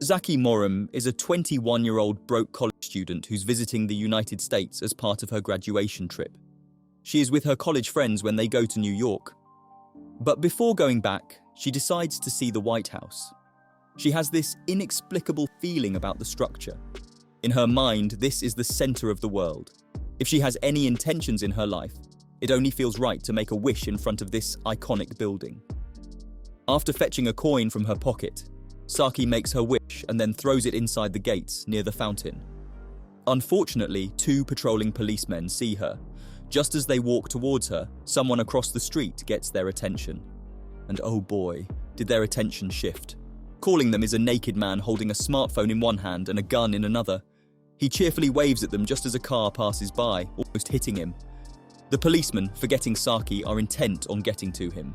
Saki Morimi is a 21-year-old broke college student who's visiting the United States as part of her graduation trip. She is with her college friends when they go to New York. But before going back, she decides to see the White House. She has this inexplicable feeling about the structure. In her mind, this is the center of the world. If she has any intentions in her life, it only feels right to make a wish in front of this iconic building. After fetching a coin from her pocket, Saki makes her wish and then throws it inside the gates near the fountain. Unfortunately, 2 patrolling policemen see her. Just as they walk towards her, someone across the street gets their attention. And oh boy, did their attention shift. Calling them is a naked man holding a smartphone in one hand and a gun in another. He cheerfully waves at them just as a car passes by, almost hitting him. The policemen, forgetting Saki, are intent on getting to him.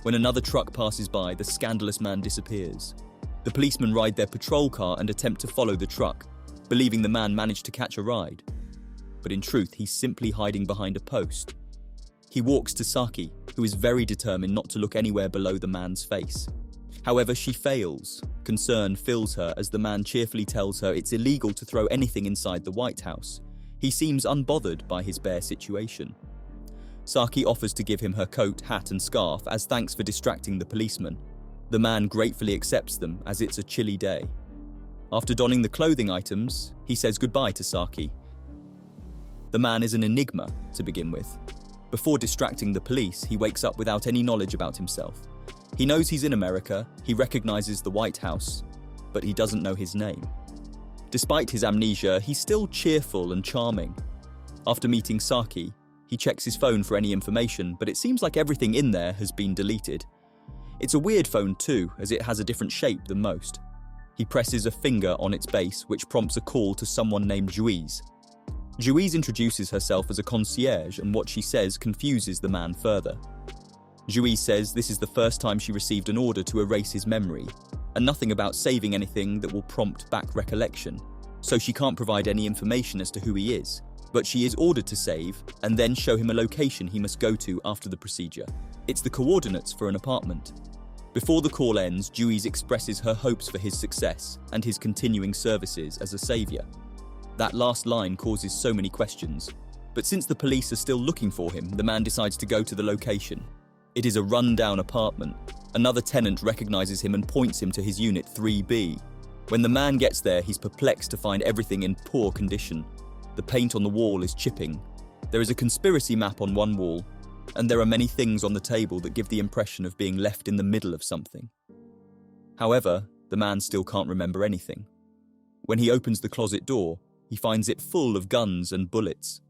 When another truck passes by, the scandalous man disappears. The policemen ride their patrol car and attempt to follow the truck, believing the man managed to catch a ride. But in truth, he's simply hiding behind a post. He walks to Saki, who is very determined not to look anywhere below the man's face. However, she fails. Concern fills her as the man cheerfully tells her it's illegal to throw anything inside the White House. He seems unbothered by his bare situation. Saki offers to give him her coat, hat and scarf as thanks for distracting the policeman. The man gratefully accepts them as it's a chilly day. After donning the clothing items, he says goodbye to Saki. The man is an enigma to begin with. Before distracting the police, he wakes up without any knowledge about himself. He knows he's in America, he recognizes the White House, but he doesn't know his name. Despite his amnesia, he's still cheerful and charming. After meeting Saki, he checks his phone for any information, but it seems like everything in there has been deleted. It's a weird phone too, as it has a different shape than most. He presses a finger on its base, which prompts a call to someone named Juiz. Juiz introduces herself as a concierge, and what she says confuses the man further. Juiz says this is the first time she received an order to erase his memory, and nothing about saving anything that will prompt back recollection, so she can't provide any information as to who he is, but she is ordered to save and then show him a location he must go to after the procedure. It's the coordinates for an apartment. Before the call ends, Juiz expresses her hopes for his success and his continuing services as a savior. That last line causes so many questions, but since the police are still looking for him, the man decides to go to the location. It is a run-down apartment. Another tenant recognizes him and points him to his unit 3B. When the man gets there, he's perplexed to find everything in poor condition. The paint on the wall is chipping. There is a conspiracy map on one wall, and there are many things on the table that give the impression of being left in the middle of something. However, the man still can't remember anything. When he opens the closet door, he finds it full of guns and bullets.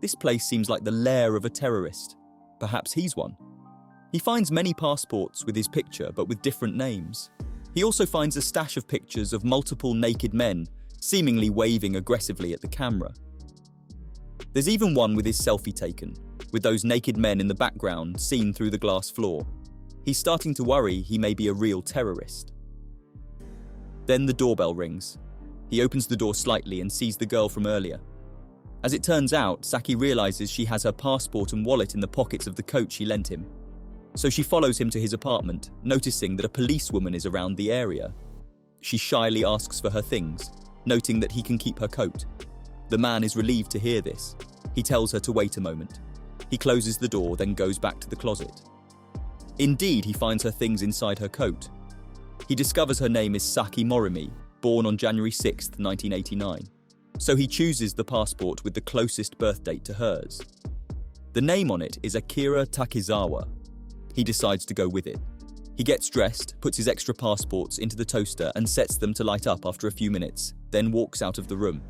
This place seems like the lair of a terrorist. Perhaps he's one. He finds many passports with his picture, but with different names. He also finds a stash of pictures of multiple naked men, seemingly waving aggressively at the camera. There's even one with his selfie taken, with those naked men in the background seen through the glass floor. He's starting to worry he may be a real terrorist. Then the doorbell rings. He opens the door slightly and sees the girl from earlier. As it turns out, Saki realizes she has her passport and wallet in the pockets of the coat she lent him. So she follows him to his apartment, noticing that a policewoman is around the area. She shyly asks for her things, noting that he can keep her coat. The man is relieved to hear this. He tells her to wait a moment. He closes the door, then goes back to the closet. Indeed, he finds her things inside her coat. He discovers her name is Saki Morimi, born on January 6, 1989. So he chooses the passport with the closest birth date to hers. The name on it is Akira Takizawa. He decides to go with it. He gets dressed, puts his extra passports into the toaster and sets them to light up after a few minutes, then walks out of the room.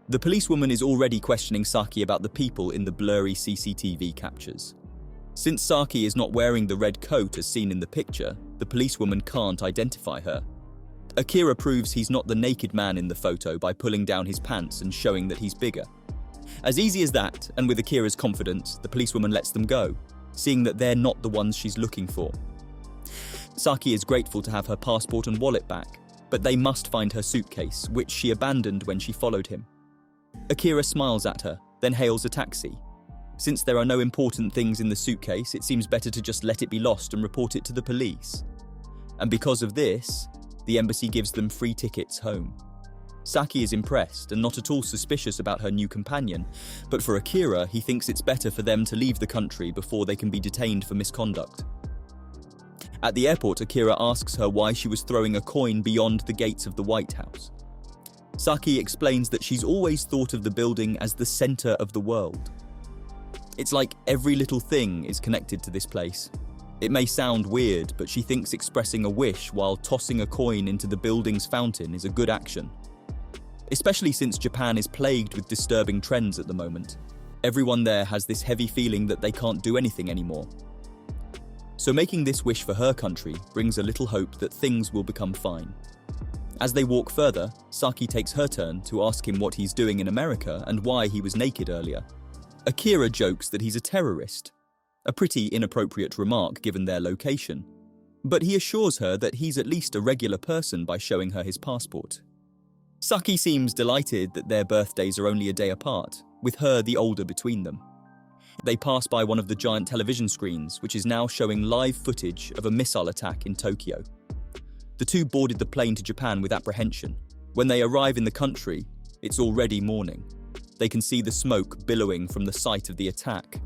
The policewoman is already questioning Saki about the people in the blurry CCTV captures. Since Saki is not wearing the red coat as seen in the picture, the policewoman can't identify her. Akira proves he's not the naked man in the photo by pulling down his pants and showing that he's bigger. As easy as that, and with Akira's confidence, the policewoman lets them go, seeing that they're not the ones she's looking for. Saki is grateful to have her passport and wallet back, but they must find her suitcase, which she abandoned when she followed him. Akira smiles at her, then hails a taxi. Since there are no important things in the suitcase, it seems better to just let it be lost and report it to the police. And because of this, the embassy gives them free tickets home. Saki is impressed and not at all suspicious about her new companion, but for Akira, he thinks it's better for them to leave the country before they can be detained for misconduct. At the airport, Akira asks her why she was throwing a coin beyond the gates of the White House. Saki explains that she's always thought of the building as the center of the world. It's like every little thing is connected to this place. It may sound weird, but she thinks expressing a wish while tossing a coin into the building's fountain is a good action. Especially since Japan is plagued with disturbing trends at the moment. Everyone there has this heavy feeling that they can't do anything anymore. So making this wish for her country brings a little hope that things will become fine. As they walk further, Saki takes her turn to ask him what he's doing in America and why he was naked earlier. Akira jokes that he's a terrorist, a pretty inappropriate remark given their location, but he assures her that he's at least a regular person by showing her his passport. Saki seems delighted that their birthdays are only a day apart, with her the older between them. They pass by one of the giant television screens, which is now showing live footage of a missile attack in Tokyo. The two boarded the plane to Japan with apprehension. When they arrive in the country, it's already morning. They can see the smoke billowing from the site of the attack.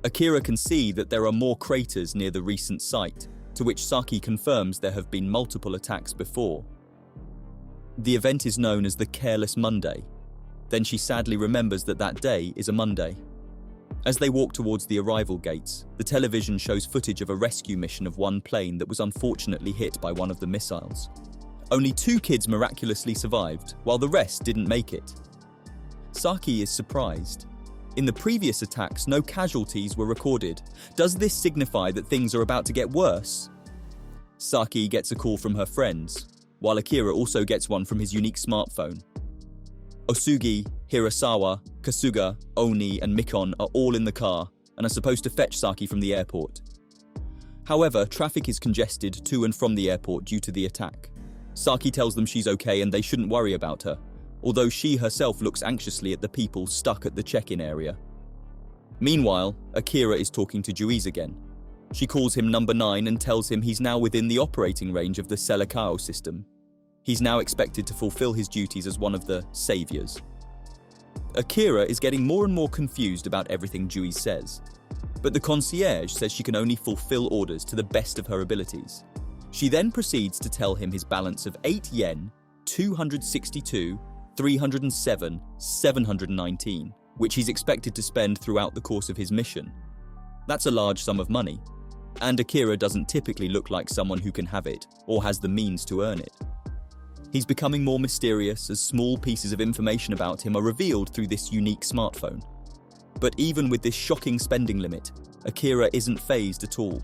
Akira can see that there are more craters near the recent site, to which Saki confirms there have been multiple attacks before. The event is known as the Careless Monday. Then she sadly remembers that that day is a Monday. As they walk towards the arrival gates, the television shows footage of a rescue mission of one plane that was unfortunately hit by one of the missiles. Only 2 kids miraculously survived, while the rest didn't make it. Saki is surprised. In the previous attacks, no casualties were recorded. Does this signify that things are about to get worse? Saki gets a call from her friends, while Akira also gets one from his unique smartphone. Asugi, Hirasawa, Kasuga, Oni, and Mikon are all in the car and are supposed to fetch Saki from the airport. However, traffic is congested to and from the airport due to the attack. Saki tells them she's okay and they shouldn't worry about her, although she herself looks anxiously at the people stuck at the check-in area. Meanwhile, Akira is talking to Juiz again. She calls him number 9 and tells him he's now within the operating range of the Selekao system. He's now expected to fulfill his duties as one of the saviors. Akira is getting more and more confused about everything Juiz says, but the concierge says she can only fulfill orders to the best of her abilities. She then proceeds to tell him his balance of 8 yen, 262, 307, 719, which he's expected to spend throughout the course of his mission. That's a large sum of money, and Akira doesn't typically look like someone who can have it or has the means to earn it. He's becoming more mysterious as small pieces of information about him are revealed through this unique smartphone. But even with this shocking spending limit, Akira isn't fazed at all.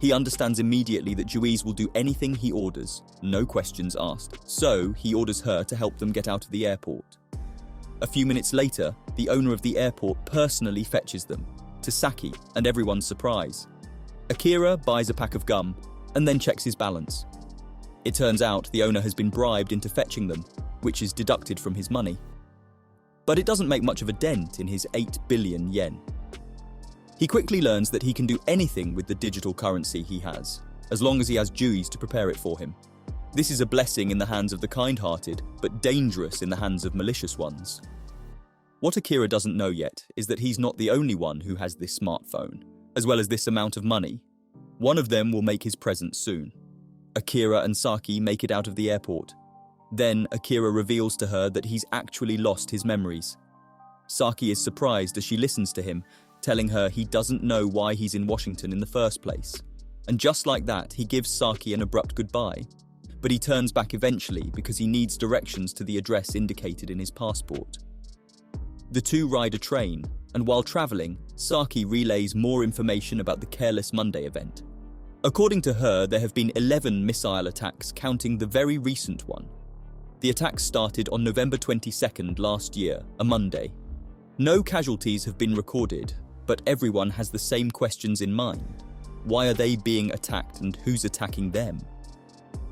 He understands immediately that Juiz will do anything he orders, no questions asked, so he orders her to help them get out of the airport. A few minutes later, the owner of the airport personally fetches them, to Saki and everyone's surprise. Akira buys a pack of gum and then checks his balance. It turns out the owner has been bribed into fetching them, which is deducted from his money. But it doesn't make much of a dent in his 8 billion yen. He quickly learns that he can do anything with the digital currency he has, as long as he has Juiz to prepare it for him. This is a blessing in the hands of the kind-hearted, but dangerous in the hands of malicious ones. What Akira doesn't know yet is that he's not the only one who has this smartphone, as well as this amount of money. One of them will make his presence soon. Akira and Saki make it out of the airport. Then Akira reveals to her that he's actually lost his memories. Saki is surprised as she listens to him, telling her he doesn't know why he's in Washington in the first place. And just like that, he gives Saki an abrupt goodbye. But he turns back eventually because he needs directions to the address indicated in his passport. The two ride a train, and while traveling, Saki relays more information about the Careless Monday event. According to her, there have been 11 missile attacks, counting the very recent one. The attacks started on November 22nd last year, a Monday. No casualties have been recorded, but everyone has the same questions in mind. Why are they being attacked and who's attacking them?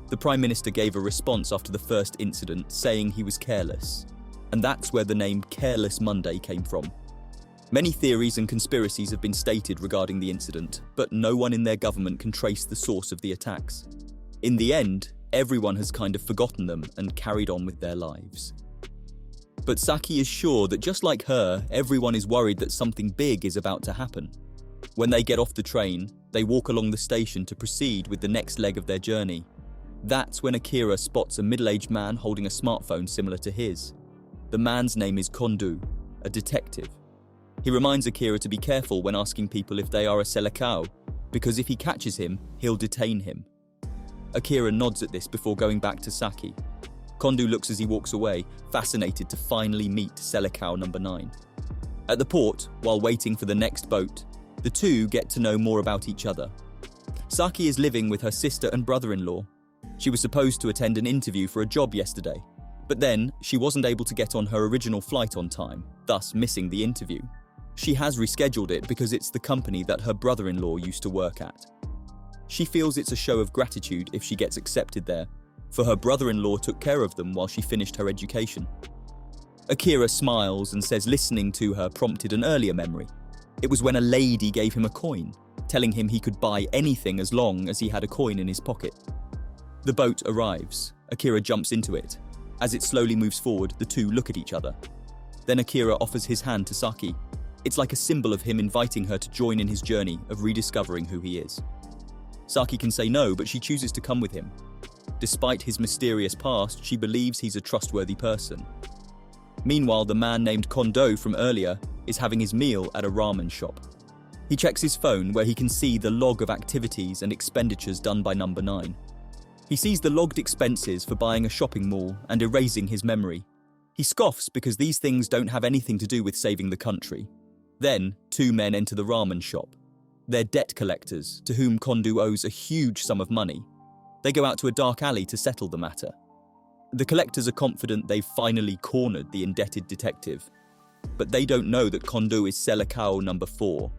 The Prime Minister gave a response after the first incident, saying he was careless. And that's where the name Careless Monday came from. Many theories and conspiracies have been stated regarding the incident, but no one in their government can trace the source of the attacks. In the end, everyone has kind of forgotten them and carried on with their lives. But Saki is sure that just like her, everyone is worried that something big is about to happen. When they get off the train, they walk along the station to proceed with the next leg of their journey. That's when Akira spots a middle-aged man holding a smartphone similar to his. The man's name is Condo, a detective. He reminds Akira to be careful when asking people if they are a selekao, because if he catches him, he'll detain him. Akira nods at this before going back to Saki. Condo looks as he walks away, fascinated to finally meet selekao number 9. At the port, while waiting for the next boat, the two get to know more about each other. Saki is living with her sister and brother-in-law. She was supposed to attend an interview for a job yesterday, but then she wasn't able to get on her original flight on time, thus missing the interview. She has rescheduled it because it's the company that her brother-in-law used to work at. She feels it's a show of gratitude if she gets accepted there, for her brother-in-law took care of them while she finished her education. Akira smiles and says listening to her prompted an earlier memory. It was when a lady gave him a coin, telling him he could buy anything as long as he had a coin in his pocket. The boat arrives. Akira jumps into it. As it slowly moves forward, the two look at each other. Then Akira offers his hand to Saki. It's like a symbol of him inviting her to join in his journey of rediscovering who he is. Saki can say no, but she chooses to come with him. Despite his mysterious past, she believes he's a trustworthy person. Meanwhile, the man named Condo from earlier is having his meal at a ramen shop. He checks his phone where he can see the log of activities and expenditures done by number 9. He sees the logged expenses for buying a shopping mall and erasing his memory. He scoffs because these things don't have anything to do with saving the country. Then, 2 men enter the ramen shop. They're debt collectors, to whom Condo owes a huge sum of money. They go out to a dark alley to settle the matter. The collectors are confident they've finally cornered the indebted detective, but they don't know that Condo is selekao number 4.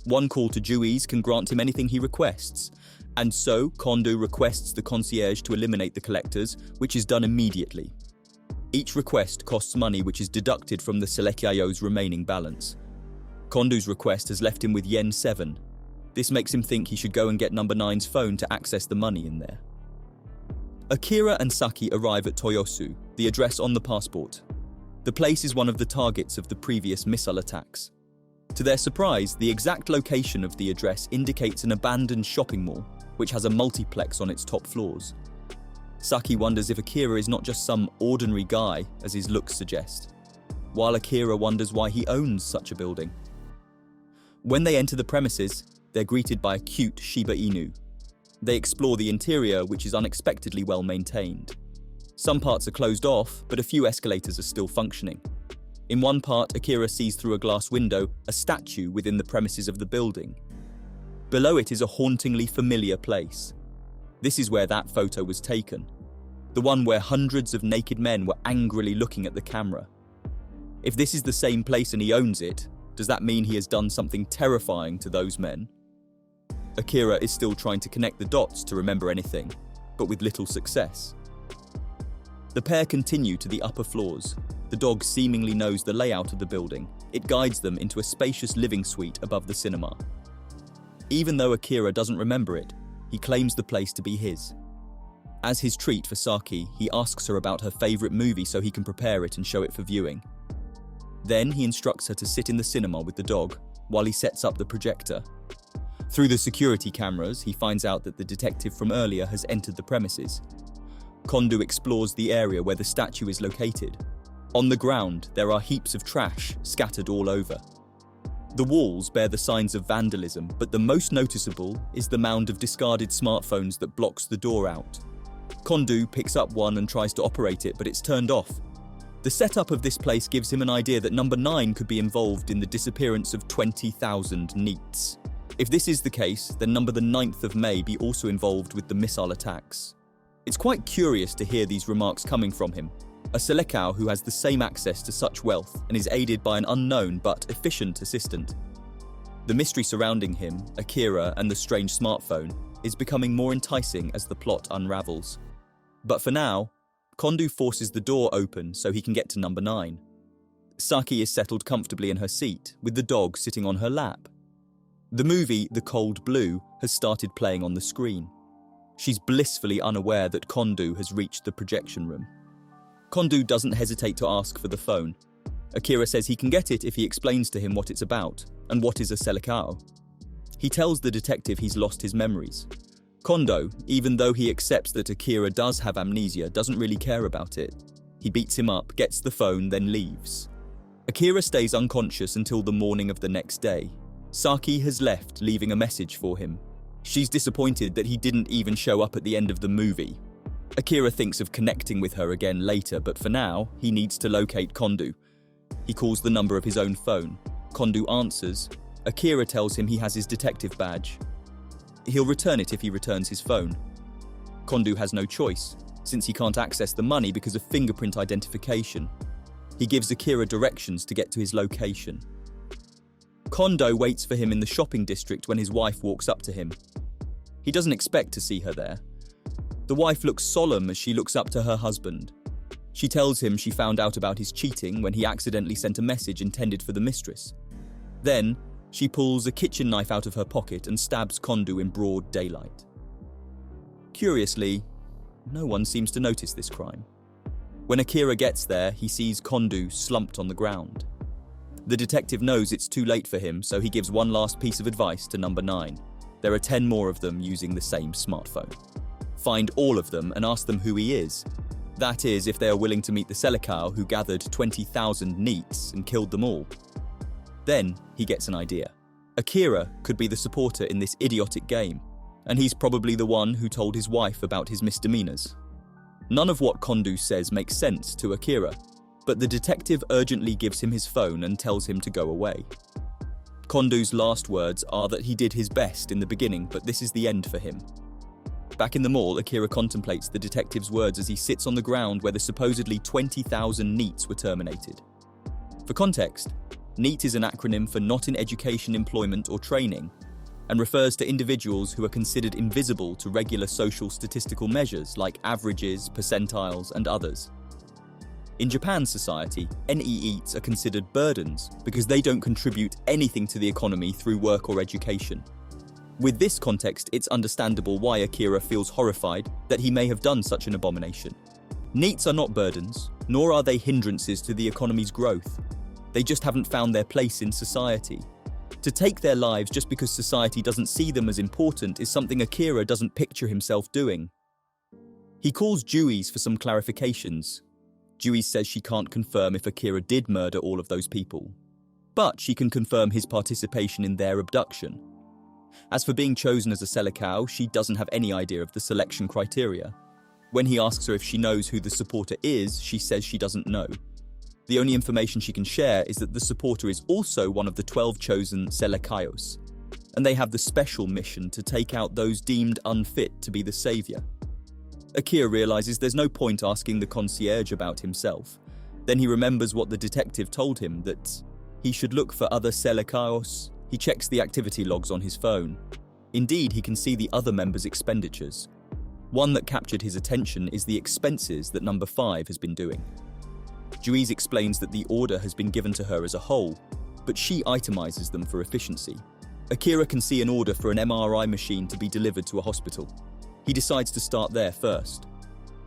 One call to Juiz can grant him anything he requests, and so Condo requests the concierge to eliminate the collectors, which is done immediately. Each request costs money which is deducted from the selekao's remaining balance. Kondo's request has left him with yen 7. This makes him think he should go and get number 9's phone to access the money in there. Akira and Saki arrive at Toyosu, the address on the passport. The place is one of the targets of the previous missile attacks. To their surprise, the exact location of the address indicates an abandoned shopping mall, which has a multiplex on its top floors. Saki wonders if Akira is not just some ordinary guy, as his looks suggest, while Akira wonders why he owns such a building. When they enter the premises, they're greeted by a cute Shiba Inu. They explore the interior, which is unexpectedly well maintained. Some parts are closed off, but a few escalators are still functioning. In one part, Akira sees through a glass window a statue within the premises of the building. Below it is a hauntingly familiar place. This is where that photo was taken. The one where hundreds of naked men were angrily looking at the camera. If this is the same place and he owns it, does that mean he has done something terrifying to those men? Akira is still trying to connect the dots to remember anything, but with little success. The pair continue to the upper floors. The dog seemingly knows the layout of the building. It guides them into a spacious living suite above the cinema. Even though Akira doesn't remember it, he claims the place to be his. As his treat for Saki, he asks her about her favourite movie so he can prepare it and show it for viewing. Then he instructs her to sit in the cinema with the dog while he sets up the projector. Through the security cameras, he finds out that the detective from earlier has entered the premises. Condo explores the area where the statue is located. On the ground, there are heaps of trash scattered all over. The walls bear the signs of vandalism, but the most noticeable is the mound of discarded smartphones that blocks the door out. Condo picks up one and tries to operate it, but it's turned off. The setup of this place gives him an idea that number 9 could be involved in the disappearance of 20,000 NEETs. If this is the case, then number the 9th of May be also involved with the missile attacks. It's quite curious to hear these remarks coming from him, a selekao who has the same access to such wealth and is aided by an unknown but efficient assistant. The mystery surrounding him, Akira, and the strange smartphone is becoming more enticing as the plot unravels. But for now, Condo forces the door open so he can get to number 9. Saki is settled comfortably in her seat, with the dog sitting on her lap. The movie The Cold Blue has started playing on the screen. She's blissfully unaware that Condo has reached the projection room. Condo doesn't hesitate to ask for the phone. Akira says he can get it if he explains to him what it's about and what is a selecao. He tells the detective he's lost his memories. Condo, even though he accepts that Akira does have amnesia, doesn't really care about it. He beats him up, gets the phone, then leaves. Akira stays unconscious until the morning of the next day. Saki has left, leaving a message for him. She's disappointed that he didn't even show up at the end of the movie. Akira thinks of connecting with her again later, but for now, he needs to locate Condo. He calls the number of his own phone. Condo answers. Akira tells him he has his detective badge. He'll return it if he returns his phone. Condo has no choice, since he can't access the money because of fingerprint identification. He gives Akira directions to get to his location. Condo waits for him in the shopping district when his wife walks up to him. He doesn't expect to see her there. The wife looks solemn as she looks up to her husband. She tells him she found out about his cheating when he accidentally sent a message intended for the mistress. Then, she pulls a kitchen knife out of her pocket and stabs Condo in broad daylight. Curiously, no one seems to notice this crime. When Akira gets there, he sees Condo slumped on the ground. The detective knows it's too late for him, so he gives one last piece of advice to number 9. There are 10 more of them using the same smartphone. Find all of them and ask them who he is. That is, if they are willing to meet the Selecao who gathered 20,000 neats and killed them all. Then, he gets an idea. Akira could be the supporter in this idiotic game, and he's probably the one who told his wife about his misdemeanors. None of what Condo says makes sense to Akira, but the detective urgently gives him his phone and tells him to go away. Kondo's last words are that he did his best in the beginning, but this is the end for him. Back in the mall, Akira contemplates the detective's words as he sits on the ground where the supposedly 20,000 neats were terminated. For context, NEAT is an acronym for Not in Education, Employment or Training, and refers to individuals who are considered invisible to regular social statistical measures like averages, percentiles, and others. In Japan's society, NEETs are considered burdens because they don't contribute anything to the economy through work or education. With this context, it's understandable why Akira feels horrified that he may have done such an abomination. NEETs are not burdens, nor are they hindrances to the economy's growth. They just haven't found their place in society. To take their lives just because society doesn't see them as important is something Akira doesn't picture himself doing. He calls Juice for some clarifications. Juice says she can't confirm if Akira did murder all of those people, but she can confirm his participation in their abduction. As for being chosen as a Selecao, she doesn't have any idea of the selection criteria. When he asks her if she knows who the supporter is, she says she doesn't know. The only information she can share is that the supporter is also one of the 12 chosen Selecaos, and they have the special mission to take out those deemed unfit to be the savior. Akira realizes there's no point asking the concierge about himself. Then he remembers what the detective told him, that he should look for other Selecaos. He checks the activity logs on his phone. Indeed, he can see the other members' expenditures. One that captured his attention is the expenses that number 5 has been doing. Juiz explains that the order has been given to her as a whole, but she itemizes them for efficiency. Akira can see an order for an MRI machine to be delivered to a hospital. He decides to start there first.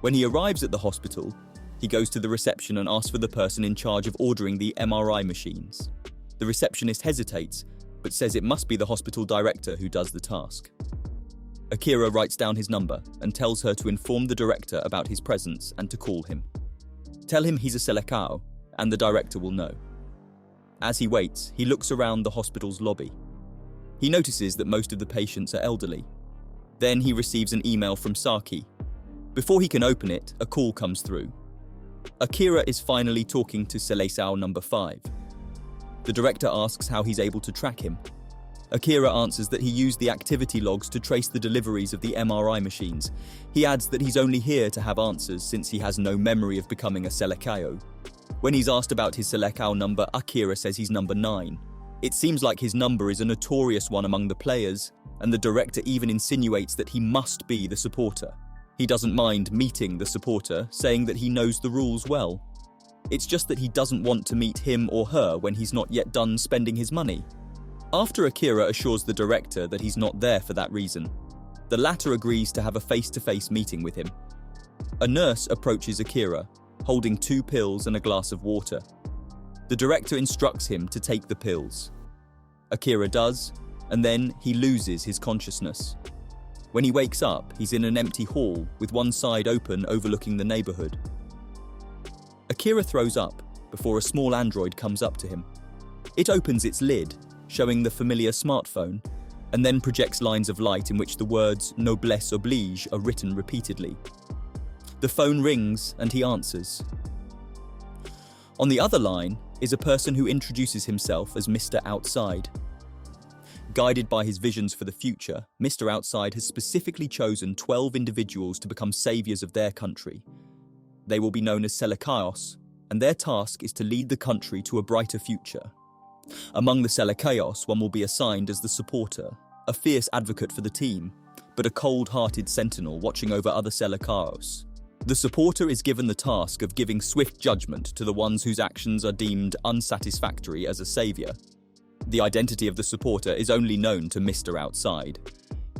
When he arrives at the hospital, he goes to the reception and asks for the person in charge of ordering the MRI machines. The receptionist hesitates, but says it must be the hospital director who does the task. Akira writes down his number and tells her to inform the director about his presence and to call him. Tell him he's a Selecao, and the director will know. As he waits, he looks around the hospital's lobby. He notices that most of the patients are elderly. Then he receives an email from Saki. Before he can open it, a call comes through. Akira is finally talking to Seleção number 5. The director asks how he's able to track him. Akira answers that he used the activity logs to trace the deliveries of the MRI machines. He adds that he's only here to have answers since he has no memory of becoming a Selecao. When he's asked about his Selecao number, Akira says he's number 9. It seems like his number is a notorious one among the players, and the director even insinuates that he must be the supporter. He doesn't mind meeting the supporter, saying that he knows the rules well. It's just that he doesn't want to meet him or her when he's not yet done spending his money. After Akira assures the director that he's not there for that reason, The latter agrees to have a face-to-face meeting with him. A nurse approaches Akira, holding 2 pills and a glass of water. The director instructs him to take the pills. Akira does, and then he loses his consciousness. When he wakes up, he's in an empty hall with one side open overlooking the neighborhood. Akira throws up before a small android comes up to him. It opens its lid, showing the familiar smartphone, and then projects lines of light in which the words "noblesse oblige" are written repeatedly. The phone rings and he answers. On the other line is a person who introduces himself as Mr. Outside. Guided by his visions for the future, Mr. Outside has specifically chosen 12 individuals to become saviors of their country. They will be known as Selekaios, and their task is to lead the country to a brighter future. Among the Selekaios, one will be assigned as the supporter, a fierce advocate for the team, but a cold-hearted sentinel watching over other Selekaios. The supporter is given the task of giving swift judgment to the ones whose actions are deemed unsatisfactory as a savior. The identity of the supporter is only known to Mr. Outside.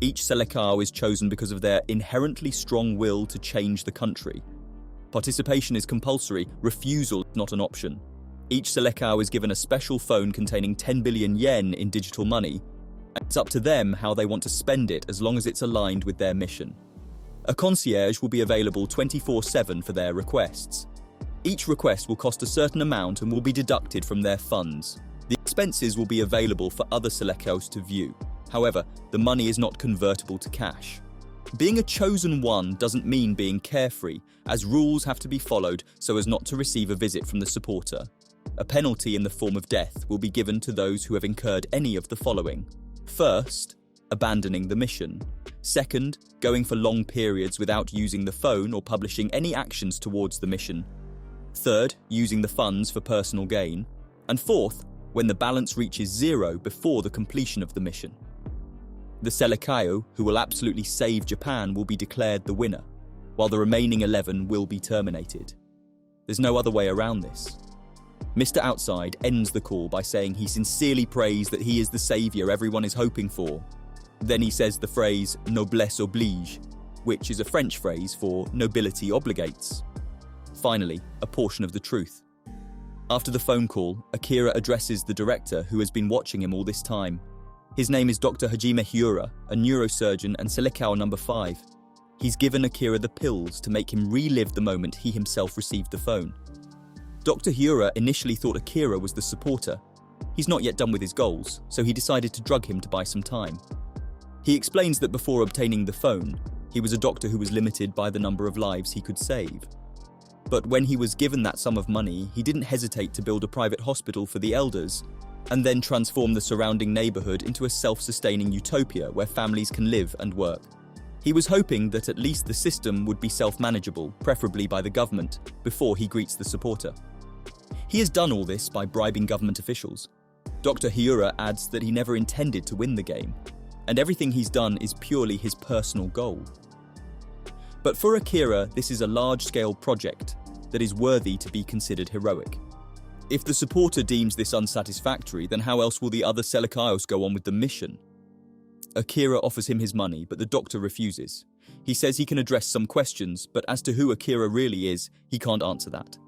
Each Selekao is chosen because of their inherently strong will to change the country. Participation is compulsory, refusal is not an option. Each Selekao is given a special phone containing 10 billion yen in digital money, and it's up to them how they want to spend it as long as it's aligned with their mission. A concierge will be available 24/7 for their requests. Each request will cost a certain amount and will be deducted from their funds. The expenses will be available for other Selekos to view. However, the money is not convertible to cash. Being a chosen one doesn't mean being carefree, as rules have to be followed so as not to receive a visit from the supporter. A penalty in the form of death will be given to those who have incurred any of the following. First, abandoning the mission. Second, going for long periods without using the phone or publishing any actions towards the mission. Third, using the funds for personal gain. And fourth, when the balance reaches 0 before the completion of the mission. The Selekaio, who will absolutely save Japan, will be declared the winner, while the remaining 11 will be terminated. There's no other way around this. Mr. Outside ends the call by saying he sincerely prays that he is the savior everyone is hoping for. Then he says the phrase "noblesse oblige," which is a French phrase for "nobility obligates." Finally, a portion of the truth. After the phone call, Akira addresses the director who has been watching him all this time. His name is Dr. Hajime Hyura, a neurosurgeon and Selekao number 5. He's given Akira the pills to make him relive the moment he himself received the phone. Dr. Hyura initially thought Akira was the supporter. He's not yet done with his goals, so he decided to drug him to buy some time. He explains that before obtaining the phone, he was a doctor who was limited by the number of lives he could save. But when he was given that sum of money, he didn't hesitate to build a private hospital for the elders, and then transform the surrounding neighborhood into a self-sustaining utopia where families can live and work. He was hoping that at least the system would be self-manageable, preferably by the government, before he greets the supporter. He has done all this by bribing government officials. Dr. Hyura adds that he never intended to win the game, and everything he's done is purely his personal goal. But for Akira, this is a large-scale project that is worthy to be considered heroic. If the supporter deems this unsatisfactory, then how else will the other Selekaios go on with the mission? Akira offers him his money, but the doctor refuses. He says he can address some questions, but as to who Akira really is, he can't answer that.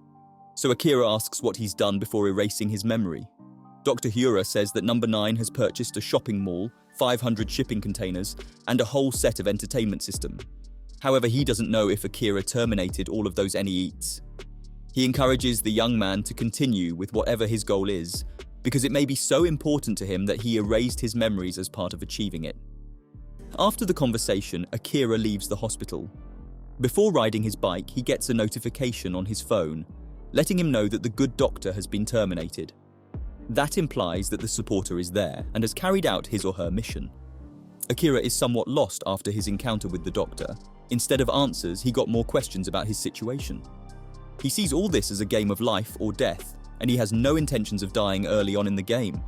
So Akira asks what he's done before erasing his memory. Dr. Hyura says that number 9 has purchased a shopping mall, 500 shipping containers, and a whole set of entertainment system. However, he doesn't know if Akira terminated all of those any eats. He encourages the young man to continue with whatever his goal is, because it may be so important to him that he erased his memories as part of achieving it. After the conversation, Akira leaves the hospital. Before riding his bike, he gets a notification on his phone, letting him know that the good doctor has been terminated. That implies that the supporter is there and has carried out his or her mission. Akira is somewhat lost after his encounter with the doctor. Instead of answers, he got more questions about his situation. He sees all this as a game of life or death, and he has no intentions of dying early on in the game.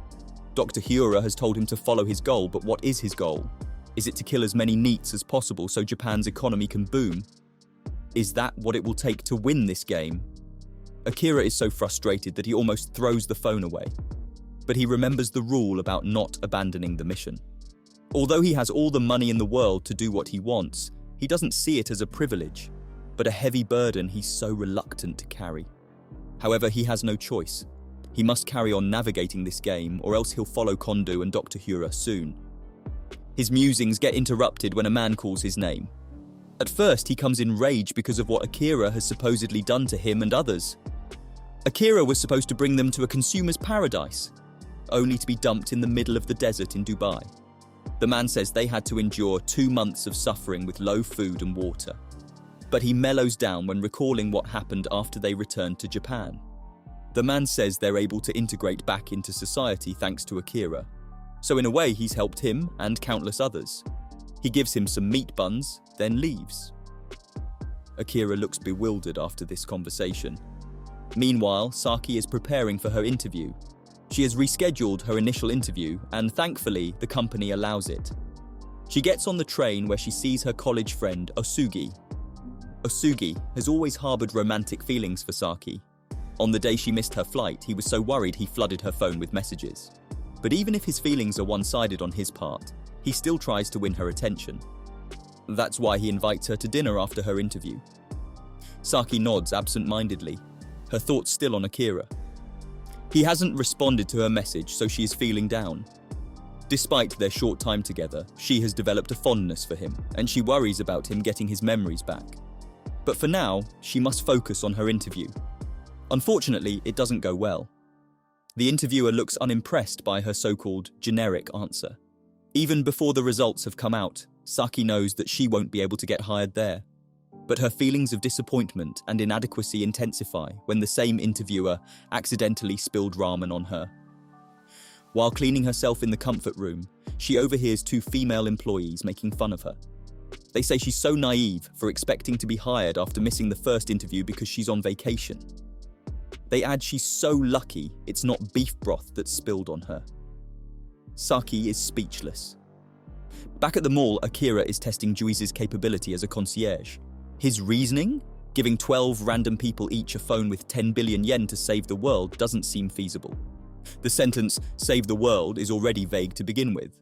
Dr. Hyura has told him to follow his goal, but what is his goal? Is it to kill as many NEETs as possible so Japan's economy can boom? Is that what it will take to win this game? Akira is so frustrated that he almost throws the phone away. But he remembers the rule about not abandoning the mission. Although he has all the money in the world to do what he wants, he doesn't see it as a privilege, but a heavy burden he's so reluctant to carry. However, he has no choice. He must carry on navigating this game, or else he'll follow Kondo and Dr. Hura soon. His musings get interrupted when a man calls his name. At first, he comes in rage because of what Akira has supposedly done to him and others. Akira was supposed to bring them to a consumer's paradise, only to be dumped in the middle of the desert in Dubai. The man says they had to endure 2 months of suffering with low food and water. But he mellows down when recalling what happened after they returned to Japan. The man says they're able to integrate back into society thanks to Akira. So in a way, he's helped him and countless others. He gives him some meat buns, then leaves. Akira looks bewildered after this conversation. Meanwhile, Saki is preparing for her interview. She has rescheduled her initial interview, and thankfully, the company allows it. She gets on the train where she sees her college friend, Asugi. Asugi has always harbored romantic feelings for Saki. On the day she missed her flight, he was so worried he flooded her phone with messages. But even if his feelings are one-sided on his part, he still tries to win her attention. That's why he invites her to dinner after her interview. Saki nods absent-mindedly, her thoughts still on Akira. He hasn't responded to her message, so she is feeling down. Despite their short time together, she has developed a fondness for him, and she worries about him getting his memories back. But for now, she must focus on her interview. Unfortunately, it doesn't go well. The interviewer looks unimpressed by her so-called generic answer. Even before the results have come out, Saki knows that she won't be able to get hired there. But her feelings of disappointment and inadequacy intensify when the same interviewer accidentally spilled ramen on her. While cleaning herself in the comfort room, she overhears 2 female employees making fun of her. They say she's so naive for expecting to be hired after missing the first interview because she's on vacation. They add she's so lucky it's not beef broth that's spilled on her. Saki is speechless. Back at the mall, Akira is testing Juice's capability as a concierge. His reasoning? Giving 12 random people each a phone with 10 billion yen to save the world doesn't seem feasible. The sentence, "save the world," is already vague to begin with.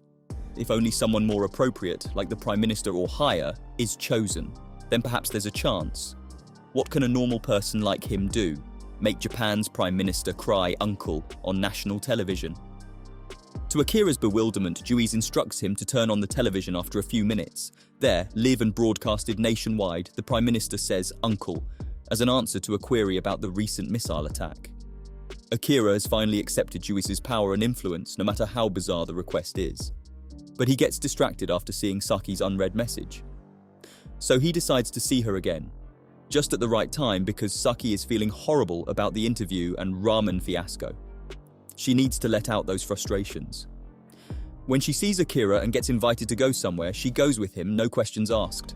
If only someone more appropriate, like the Prime Minister or higher, is chosen, then perhaps there's a chance. What can a normal person like him do? Make Japan's Prime Minister cry uncle on national television? To Akira's bewilderment, Juice instructs him to turn on the television after a few minutes. There, live and broadcasted nationwide, the Prime Minister says uncle, as an answer to a query about the recent missile attack. Akira has finally accepted Juice's power and influence, no matter how bizarre the request is. But he gets distracted after seeing Saki's unread message. So he decides to see her again, just at the right time because Saki is feeling horrible about the interview and ramen fiasco. She needs to let out those frustrations. When she sees Akira and gets invited to go somewhere, she goes with him, no questions asked.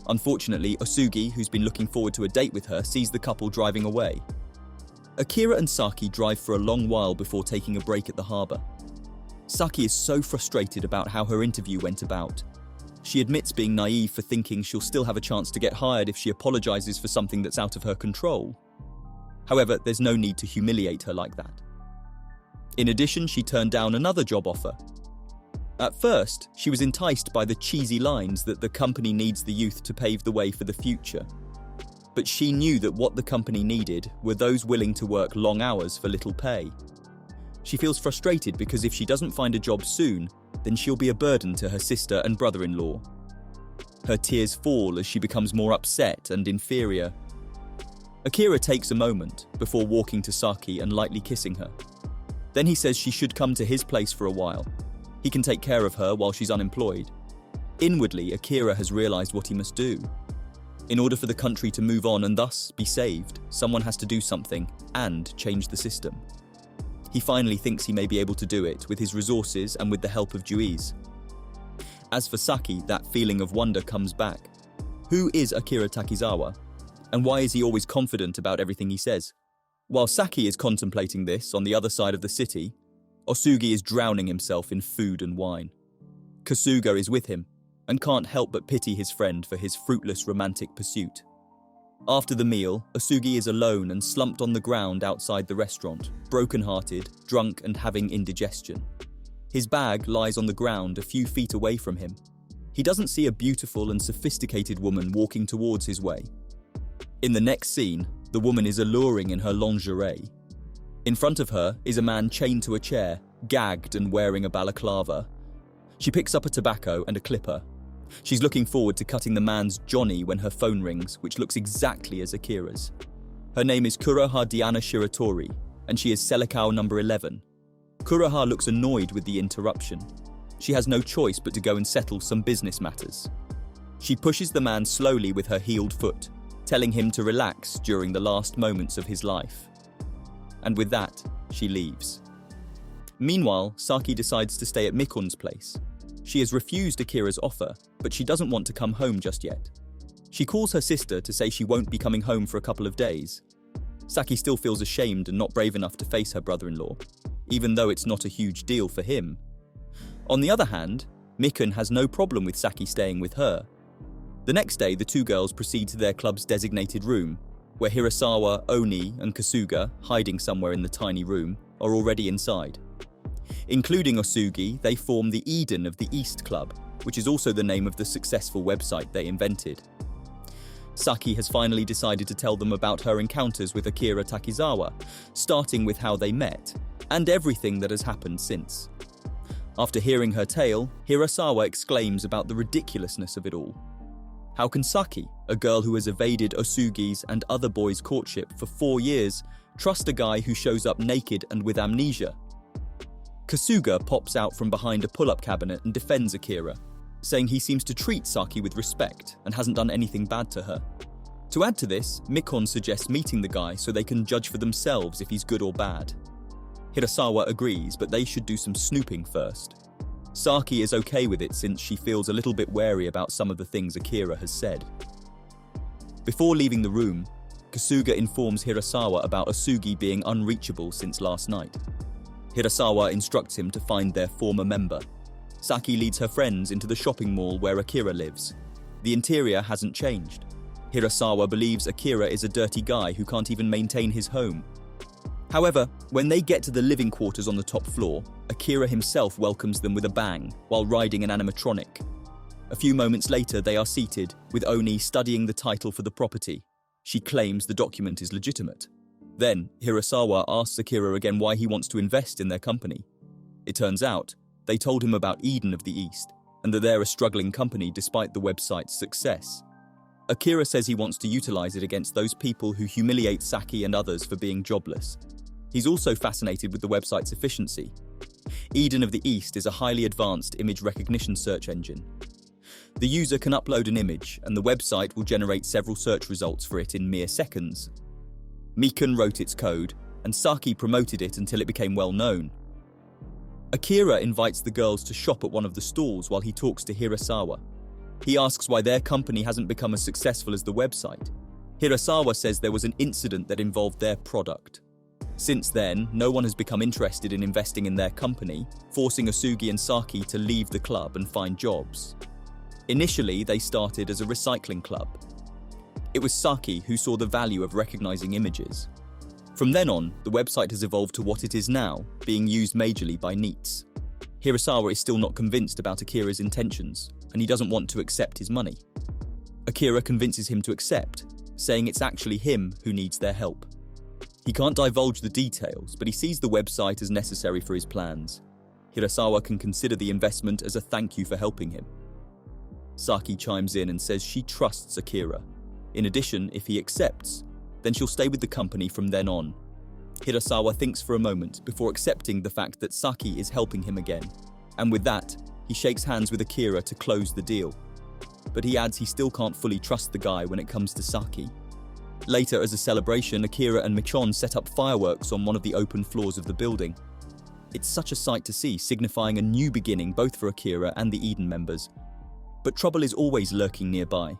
Unfortunately, Asugi, who's been looking forward to a date with her, sees the couple driving away. Akira and Saki drive for a long while before taking a break at the harbour. Saki is so frustrated about how her interview went about. She admits being naive for thinking she'll still have a chance to get hired if she apologises for something that's out of her control. However, there's no need to humiliate her like that. In addition, she turned down another job offer. At first, she was enticed by the cheesy lines that the company needs the youth to pave the way for the future. But she knew that what the company needed were those willing to work long hours for little pay. She feels frustrated because if she doesn't find a job soon, then she'll be a burden to her sister and brother-in-law. Her tears fall as she becomes more upset and inferior. Akira takes a moment before walking to Saki and lightly kissing her. Then he says she should come to his place for a while. He can take care of her while she's unemployed. Inwardly, Akira has realized what he must do. In order for the country to move on and thus be saved, someone has to do something and change the system. He finally thinks he may be able to do it with his resources and with the help of Juice. As for Saki, that feeling of wonder comes back. Who is Akira Takizawa? And why is he always confident about everything he says? While Saki is contemplating this on the other side of the city, Asugi is drowning himself in food and wine. Kasuga is with him and can't help but pity his friend for his fruitless romantic pursuit. After the meal, Asugi is alone and slumped on the ground outside the restaurant, broken-hearted, drunk and having indigestion. His bag lies on the ground a few feet away from him. He doesn't see a beautiful and sophisticated woman walking towards his way. In the next scene, the woman is alluring in her lingerie. In front of her is a man chained to a chair, gagged and wearing a balaclava. She picks up a tobacco and a clipper. She's looking forward to cutting the man's Johnny when her phone rings, which looks exactly as Akira's. Her name is Kuroha Diana Shiratori, and she is Selekau number 11. Kuroha looks annoyed with the interruption. She has no choice but to go and settle some business matters. She pushes the man slowly with her heeled foot, telling him to relax during the last moments of his life. And with that, she leaves. Meanwhile, Saki decides to stay at Mikun's place. She has refused Akira's offer, but she doesn't want to come home just yet. She calls her sister to say she won't be coming home for a couple of days. Saki still feels ashamed and not brave enough to face her brother-in-law, even though it's not a huge deal for him. On the other hand, Mikun has no problem with Saki staying with her. The next day, the two girls proceed to their club's designated room, where Hirasawa, Oni, and Kasuga, hiding somewhere in the tiny room, are already inside. Including Asugi, they form the Eden of the East Club, which is also the name of the successful website they invented. Saki has finally decided to tell them about her encounters with Akira Takizawa, starting with how they met, and everything that has happened since. After hearing her tale, Hirasawa exclaims about the ridiculousness of it all. How can Saki, a girl who has evaded Asugi's and other boys' courtship for 4 years, trust a guy who shows up naked and with amnesia? Kasuga pops out from behind a pull-up cabinet and defends Akira, saying he seems to treat Saki with respect and hasn't done anything bad to her. To add to this, Mikon suggests meeting the guy so they can judge for themselves if he's good or bad. Hirasawa agrees, but they should do some snooping first. Saki is okay with it since she feels a little bit wary about some of the things Akira has said. Before leaving the room, Kasuga informs Hirasawa about Asugi being unreachable since last night. Hirasawa instructs him to find their former member. Saki leads her friends into the shopping mall where Akira lives. The interior hasn't changed. Hirasawa believes Akira is a dirty guy who can't even maintain his home. However, when they get to the living quarters on the top floor, Akira himself welcomes them with a bang while riding an animatronic. A few moments later, they are seated, with Oni studying the title for the property. She claims the document is legitimate. Then, Hirasawa asks Akira again why he wants to invest in their company. It turns out, they told him about Eden of the East, and that they're a struggling company despite the website's success. Akira says he wants to utilize it against those people who humiliate Saki and others for being jobless. He's also fascinated with the website's efficiency. Eden of the East is a highly advanced image recognition search engine. The user can upload an image, and the website will generate several search results for it in mere seconds. Mikun wrote its code, and Saki promoted it until it became well known. Akira invites the girls to shop at one of the stalls while he talks to Hirasawa. He asks why their company hasn't become as successful as the website. Hirasawa says there was an incident that involved their product. Since then, no one has become interested in investing in their company, forcing Asugi and Saki to leave the club and find jobs. Initially, they started as a recycling club. It was Saki who saw the value of recognizing images. From then on, the website has evolved to what it is now, being used majorly by NEETs. Hirasawa is still not convinced about Akira's intentions, and he doesn't want to accept his money. Akira convinces him to accept, saying it's actually him who needs their help. He can't divulge the details, but he sees the website as necessary for his plans. Hirasawa can consider the investment as a thank you for helping him. Saki chimes in and says she trusts Akira. In addition, if he accepts, then she'll stay with the company from then on. Hirasawa thinks for a moment before accepting the fact that Saki is helping him again. And with that, he shakes hands with Akira to close the deal. But he adds he still can't fully trust the guy when it comes to Saki. Later, as a celebration, Akira and Michon set up fireworks on one of the open floors of the building. It's such a sight to see, signifying a new beginning both for Akira and the Eden members. But trouble is always lurking nearby.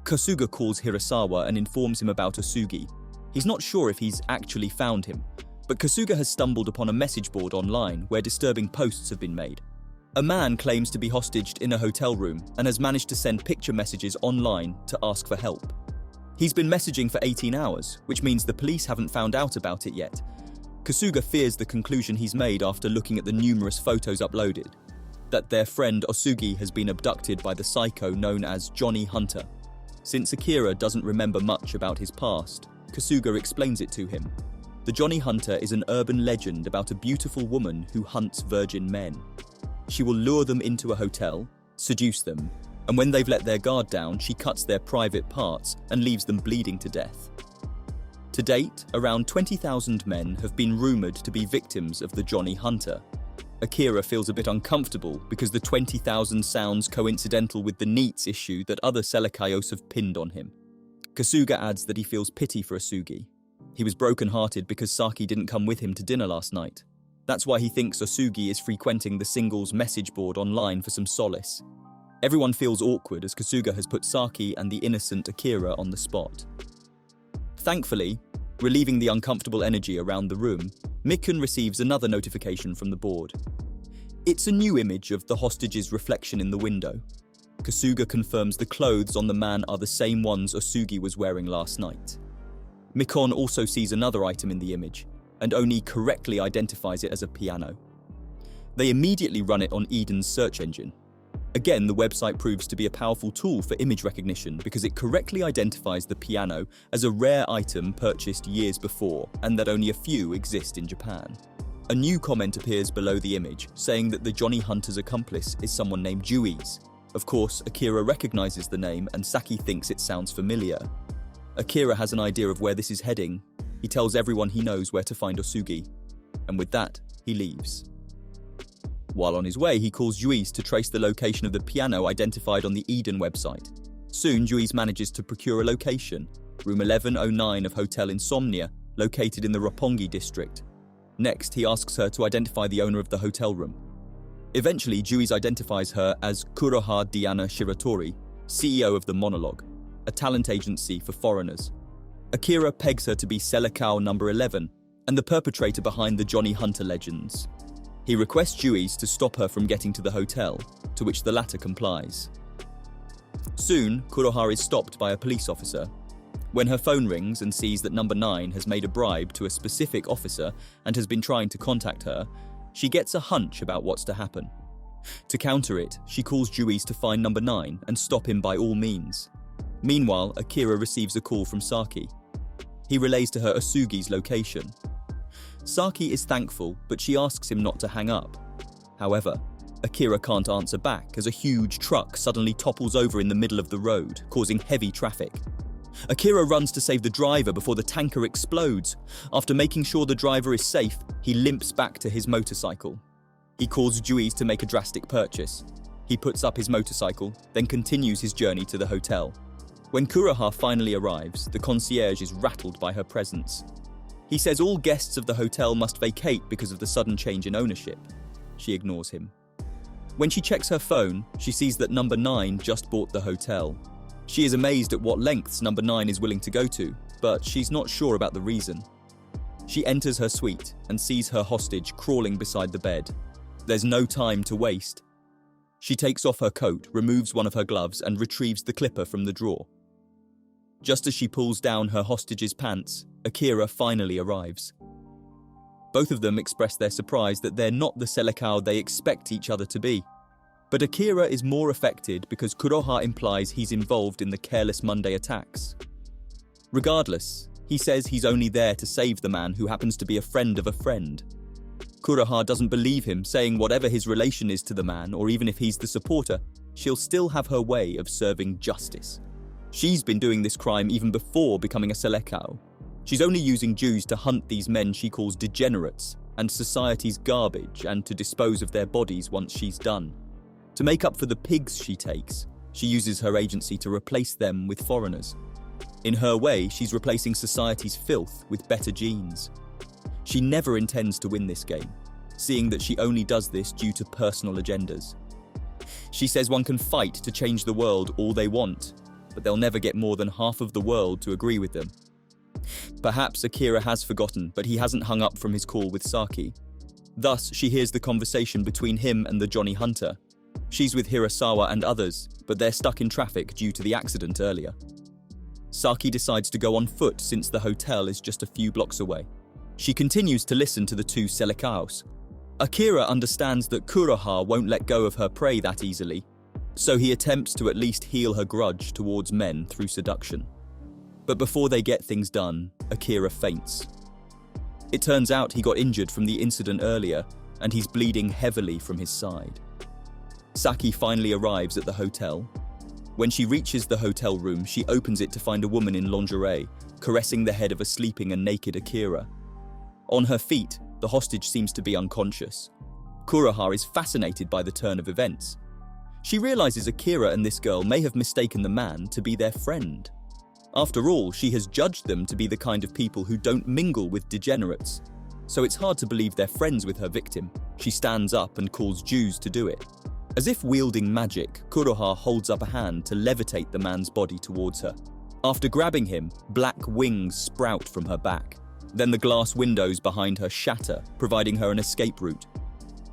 Kasuga calls Hirasawa and informs him about Asugi. He's not sure if he's actually found him, but Kasuga has stumbled upon a message board online where disturbing posts have been made. A man claims to be hostaged in a hotel room and has managed to send picture messages online to ask for help. He's been messaging for 18 hours, which means the police haven't found out about it yet. Kasuga fears the conclusion he's made after looking at the numerous photos uploaded, that their friend Asugi has been abducted by the psycho known as Johnny Hunter. Since Akira doesn't remember much about his past, Kasuga explains it to him. The Johnny Hunter is an urban legend about a beautiful woman who hunts virgin men. She will lure them into a hotel, seduce them, and when they've let their guard down, she cuts their private parts and leaves them bleeding to death. To date, around 20,000 men have been rumoured to be victims of the Johnny Hunter. Akira feels a bit uncomfortable because the 20,000 sounds coincidental with the NEETs issue that other Selekaios have pinned on him. Kasuga adds that he feels pity for Asugi. He was broken-hearted because Saki didn't come with him to dinner last night. That's why he thinks Asugi is frequenting the singles message board online for some solace. Everyone feels awkward as Kasuga has put Saki and the innocent Akira on the spot. Thankfully, relieving the uncomfortable energy around the room, Mikun receives another notification from the board. It's a new image of the hostage's reflection in the window. Kasuga confirms the clothes on the man are the same ones Asugi was wearing last night. Mikon also sees another item in the image, and only correctly identifies it as a piano. They immediately run it on Eden's search engine. Again, the website proves to be a powerful tool for image recognition because it correctly identifies the piano as a rare item purchased years before and that only a few exist in Japan. A new comment appears below the image saying that the Johnny Hunter's accomplice is someone named Juiz. Of course, Akira recognizes the name and Saki thinks it sounds familiar. Akira has an idea of where this is heading. He tells everyone he knows where to find Asugi, and with that, he leaves. While on his way, he calls Juiz to trace the location of the piano identified on the Eden website. Soon, Juiz manages to procure a location, room 1109 of Hotel Insomnia, located in the Roppongi district. Next, he asks her to identify the owner of the hotel room. Eventually, Juiz identifies her as Kuroha Diana Shiratori, CEO of the Monologue, a talent agency for foreigners. Akira pegs her to be Selekau number 11 and the perpetrator behind the Johnny Hunter legends. He requests Juiz to stop her from getting to the hotel, to which the latter complies. Soon, Kuroha is stopped by a police officer. When her phone rings and sees that number 9 has made a bribe to a specific officer and has been trying to contact her, she gets a hunch about what's to happen. To counter it, she calls Juiz to find number 9 and stop him by all means. Meanwhile, Akira receives a call from Saki. He relays to her Asugi's location. Saki is thankful, but she asks him not to hang up. However, Akira can't answer back as a huge truck suddenly topples over in the middle of the road, causing heavy traffic. Akira runs to save the driver before the tanker explodes. After making sure the driver is safe, he limps back to his motorcycle. He calls Juiz to make a drastic purchase. He puts up his motorcycle, then continues his journey to the hotel. When Kuroha finally arrives, the concierge is rattled by her presence. He says all guests of the hotel must vacate because of the sudden change in ownership. She ignores him. When she checks her phone, she sees that number 9 just bought the hotel. She is amazed at what lengths number 9 is willing to go to, but she's not sure about the reason. She enters her suite and sees her hostage crawling beside the bed. There's no time to waste. She takes off her coat, removes one of her gloves, and retrieves the clipper from the drawer. Just as she pulls down her hostage's pants, Akira finally arrives. Both of them express their surprise that they're not the Selekau they expect each other to be. But Akira is more affected because Kuroha implies he's involved in the Careless Monday attacks. Regardless, he says he's only there to save the man who happens to be a friend of a friend. Kuroha doesn't believe him, saying whatever his relation is to the man, or even if he's the supporter, she'll still have her way of serving justice. She's been doing this crime even before becoming a Selekau. She's only using Jews to hunt these men she calls degenerates and society's garbage and to dispose of their bodies once she's done. To make up for the pigs she takes, she uses her agency to replace them with foreigners. In her way, she's replacing society's filth with better genes. She never intends to win this game, seeing that she only does this due to personal agendas. She says one can fight to change the world all they want, but they'll never get more than half of the world to agree with them. Perhaps Akira has forgotten, but he hasn't hung up from his call with Saki. Thus, she hears the conversation between him and the Johnny Hunter. She's with Hirasawa and others, but they're stuck in traffic due to the accident earlier. Saki decides to go on foot since the hotel is just a few blocks away. She continues to listen to the two selekaos. Akira understands that Kuroha won't let go of her prey that easily, so he attempts to at least heal her grudge towards men through seduction. But before they get things done, Akira faints. It turns out he got injured from the incident earlier, and he's bleeding heavily from his side. Saki finally arrives at the hotel. When she reaches the hotel room, she opens it to find a woman in lingerie, caressing the head of a sleeping and naked Akira. On her feet, the hostage seems to be unconscious. Kuroha is fascinated by the turn of events. She realizes Akira and this girl may have mistaken the man to be their friend. After all, she has judged them to be the kind of people who don't mingle with degenerates, so it's hard to believe they're friends with her victim. She stands up and calls Jews to do it. As if wielding magic, Kuroha holds up a hand to levitate the man's body towards her. After grabbing him, black wings sprout from her back. Then the glass windows behind her shatter, providing her an escape route.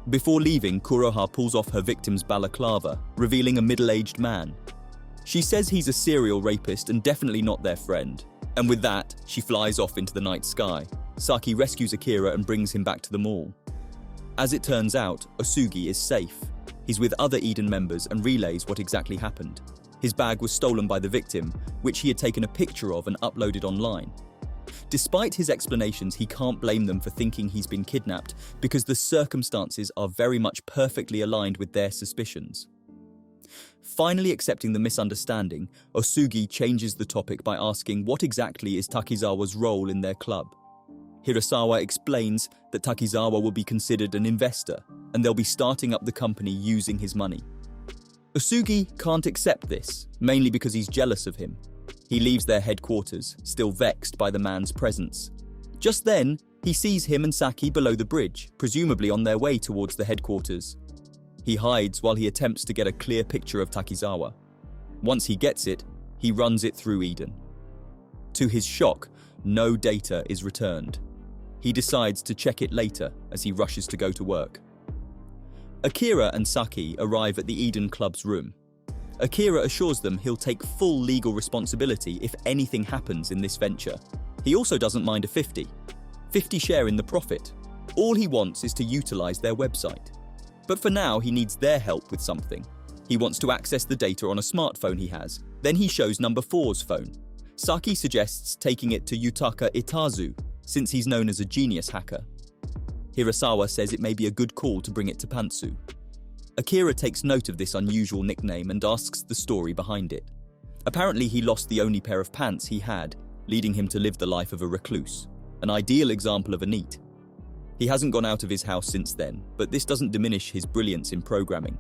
Before leaving, Kuroha pulls off her victim's balaclava, revealing a middle-aged man. She says he's a serial rapist and definitely not their friend. And with that, she flies off into the night sky. Saki rescues Akira and brings him back to the mall. As it turns out, Asugi is safe. He's with other Eden members and relays what exactly happened. His bag was stolen by the victim, which he had taken a picture of and uploaded online. Despite his explanations, he can't blame them for thinking he's been kidnapped because the circumstances are very much perfectly aligned with their suspicions. Finally accepting the misunderstanding, Asugi changes the topic by asking what exactly is Takizawa's role in their club. Hirasawa explains that Takizawa will be considered an investor and they'll be starting up the company using his money. Asugi can't accept this, mainly because he's jealous of him. He leaves their headquarters, still vexed by the man's presence. Just then, he sees him and Saki below the bridge, presumably on their way towards the headquarters. He hides while he attempts to get a clear picture of Takizawa. Once he gets it, he runs it through Eden. To his shock, no data is returned. He decides to check it later as he rushes to go to work. Akira and Saki arrive at the Eden Club's room. Akira assures them he'll take full legal responsibility if anything happens in this venture. He also doesn't mind a 50 share in the profit. All he wants is to utilize their website. But for now, he needs their help with something. He wants to access the data on a smartphone he has. Then he shows number 4's phone. Saki suggests taking it to Yutaka Itazu, since he's known as a genius hacker. Hirasawa says it may be a good call to bring it to Pansu. Akira takes note of this unusual nickname and asks the story behind it. Apparently he lost the only pair of pants he had, leading him to live the life of a recluse, an ideal example of a NEET. He hasn't gone out of his house since then, but this doesn't diminish his brilliance in programming.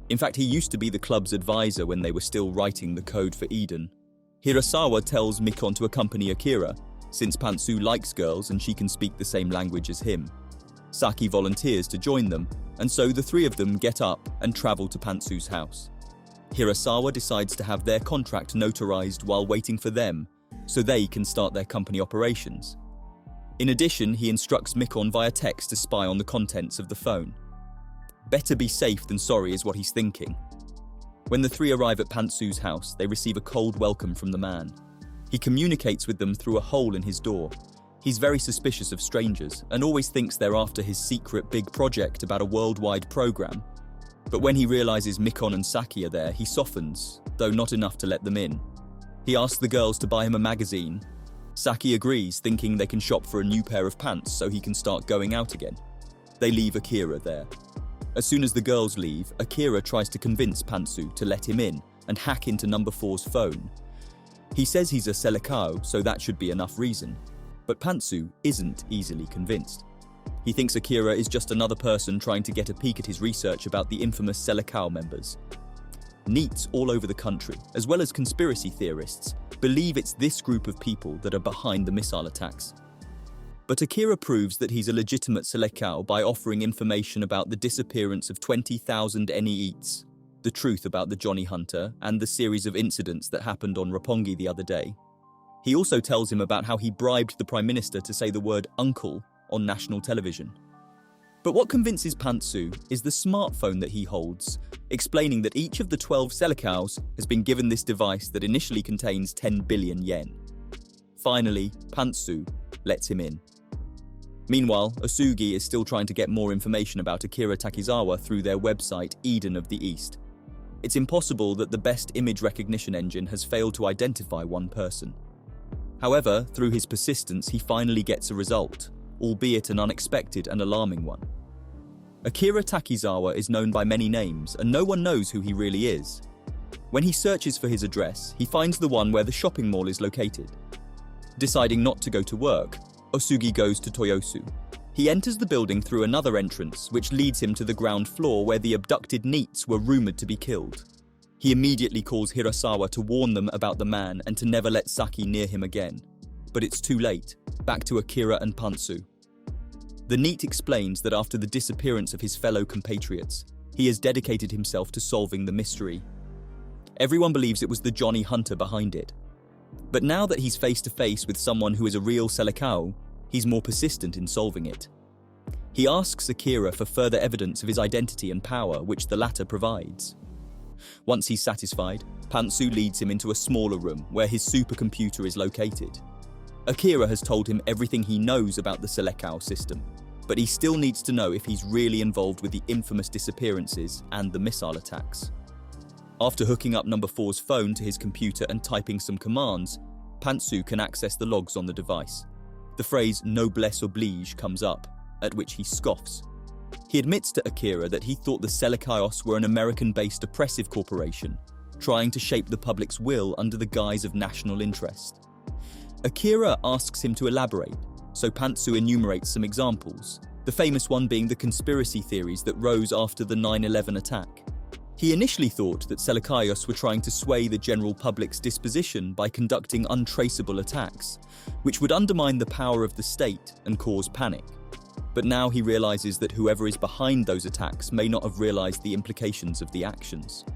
In fact, he used to be the club's advisor when they were still writing the code for Eden. Hirasawa tells Mikon to accompany Akira, since Pansu likes girls and she can speak the same language as him. Saki volunteers to join them, and so the three of them get up and travel to Pansu's house. Hirasawa decides to have their contract notarized while waiting for them, so they can start their company operations. In addition, he instructs Mikon via text to spy on the contents of the phone. Better be safe than sorry is what he's thinking. When the three arrive at Pansu's house, they receive a cold welcome from the man. He communicates with them through a hole in his door. He's very suspicious of strangers and always thinks they're after his secret big project about a worldwide program. But when he realizes Mikon and Saki are there, he softens, though not enough to let them in. He asks the girls to buy him a magazine. Saki agrees, thinking they can shop for a new pair of pants so he can start going out again. They leave Akira there. As soon as the girls leave, Akira tries to convince Pansu to let him in and hack into number 4's phone. He says he's a Selekao, so that should be enough reason. But Pansu isn't easily convinced. He thinks Akira is just another person trying to get a peek at his research about the infamous Selekao members. NEETs all over the country, as well as conspiracy theorists, believe it's this group of people that are behind the missile attacks. But Akira proves that he's a legitimate Selekao by offering information about the disappearance of 20,000 NEETs, the truth about the Johnny Hunter, and the series of incidents that happened on Roppongi the other day. He also tells him about how he bribed the Prime Minister to say the word uncle on national television. But what convinces Pansu is the smartphone that he holds, explaining that each of the 12 Selekaos has been given this device that initially contains 10 billion yen. Finally, Pansu lets him in. Meanwhile, Asugi is still trying to get more information about Akira Takizawa through their website, Eden of the East. It's impossible that the best image recognition engine has failed to identify one person. However, through his persistence, he finally gets a result, albeit an unexpected and alarming one. Akira Takizawa is known by many names, and no one knows who he really is. When he searches for his address, he finds the one where the shopping mall is located. Deciding not to go to work, Asugi goes to Toyosu. He enters the building through another entrance, which leads him to the ground floor where the abducted NEETs were rumored to be killed. He immediately calls Hirasawa to warn them about the man and to never let Saki near him again. But it's too late. Back to Akira and Pansu. The NEET explains that after the disappearance of his fellow compatriots, he has dedicated himself to solving the mystery. Everyone believes it was the Johnny Hunter behind it. But now that he's face to face with someone who is a real Selekao, he's more persistent in solving it. He asks Akira for further evidence of his identity and power, which the latter provides. Once he's satisfied, Pansu leads him into a smaller room where his supercomputer is located. Akira has told him everything he knows about the Selekao system, but he still needs to know if he's really involved with the infamous disappearances and the missile attacks. After hooking up Number 4's phone to his computer and typing some commands, Pansu can access the logs on the device. The phrase "noblesse oblige" comes up, at which he scoffs. He admits to Akira that he thought the Selekaos were an American-based oppressive corporation, trying to shape the public's will under the guise of national interest. Akira asks him to elaborate, so Pansu enumerates some examples, the famous one being the conspiracy theories that rose after the 9/11 attack. He initially thought that Selekaios were trying to sway the general public's disposition by conducting untraceable attacks, which would undermine the power of the state and cause panic. But now he realizes that whoever is behind those attacks may not have realized the implications of the actions.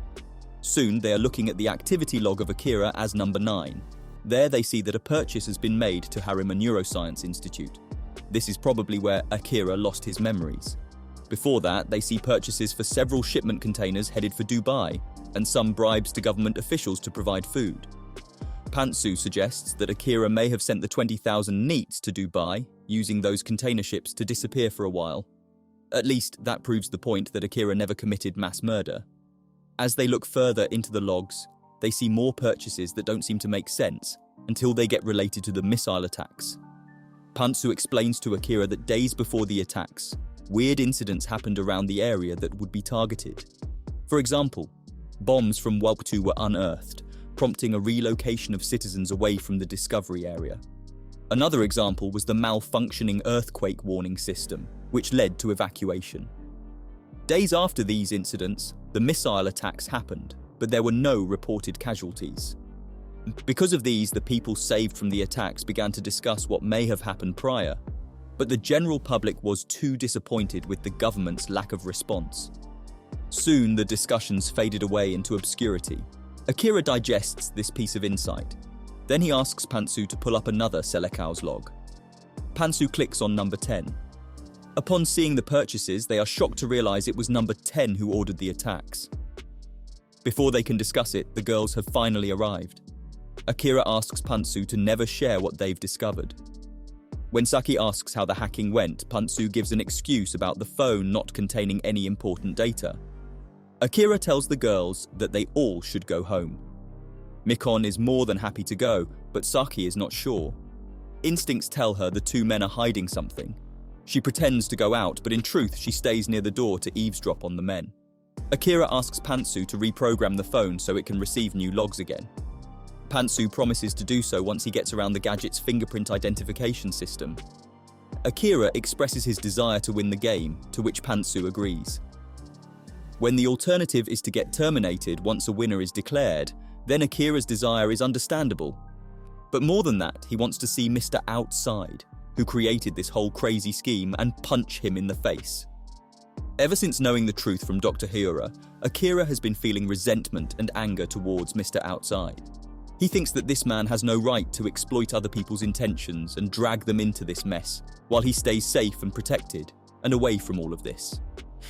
Soon they are looking at the activity log of Akira as number 9. There they see that a purchase has been made to Harima Neuroscience Institute. This is probably where Akira lost his memories. Before that, they see purchases for several shipment containers headed for Dubai, and some bribes to government officials to provide food. Pansu suggests that Akira may have sent the 20,000 NEETs to Dubai, using those container ships to disappear for a while. At least, that proves the point that Akira never committed mass murder. As they look further into the logs, they see more purchases that don't seem to make sense, until they get related to the missile attacks. Pansu explains to Akira that days before the attacks, weird incidents happened around the area that would be targeted. For example, bombs from Walp-2 were unearthed, prompting a relocation of citizens away from the discovery area. Another example was the malfunctioning earthquake warning system, which led to evacuation. Days after these incidents, the missile attacks happened, but there were no reported casualties. Because of these, the people saved from the attacks began to discuss what may have happened prior, but the general public was too disappointed with the government's lack of response. Soon, the discussions faded away into obscurity. Akira digests this piece of insight. Then he asks Pansu to pull up another Selekao's log. Pansu clicks on number 10. Upon seeing the purchases, they are shocked to realize it was number 10 who ordered the attacks. Before they can discuss it, the girls have finally arrived. Akira asks Pansu to never share what they've discovered. When Saki asks how the hacking went, Pansu gives an excuse about the phone not containing any important data. Akira tells the girls that they all should go home. Mikon is more than happy to go, but Saki is not sure. Instincts tell her the two men are hiding something. She pretends to go out, but in truth she stays near the door to eavesdrop on the men. Akira asks Pansu to reprogram the phone so it can receive new logs again. Pansu promises to do so once he gets around the gadget's fingerprint identification system. Akira expresses his desire to win the game, to which Pansu agrees. When the alternative is to get terminated once a winner is declared, then Akira's desire is understandable. But more than that, he wants to see Mr. Outside, who created this whole crazy scheme, and punch him in the face. Ever since knowing the truth from Dr. Hyura, Akira has been feeling resentment and anger towards Mr. Outside. He thinks that this man has no right to exploit other people's intentions and drag them into this mess, while he stays safe and protected, and away from all of this.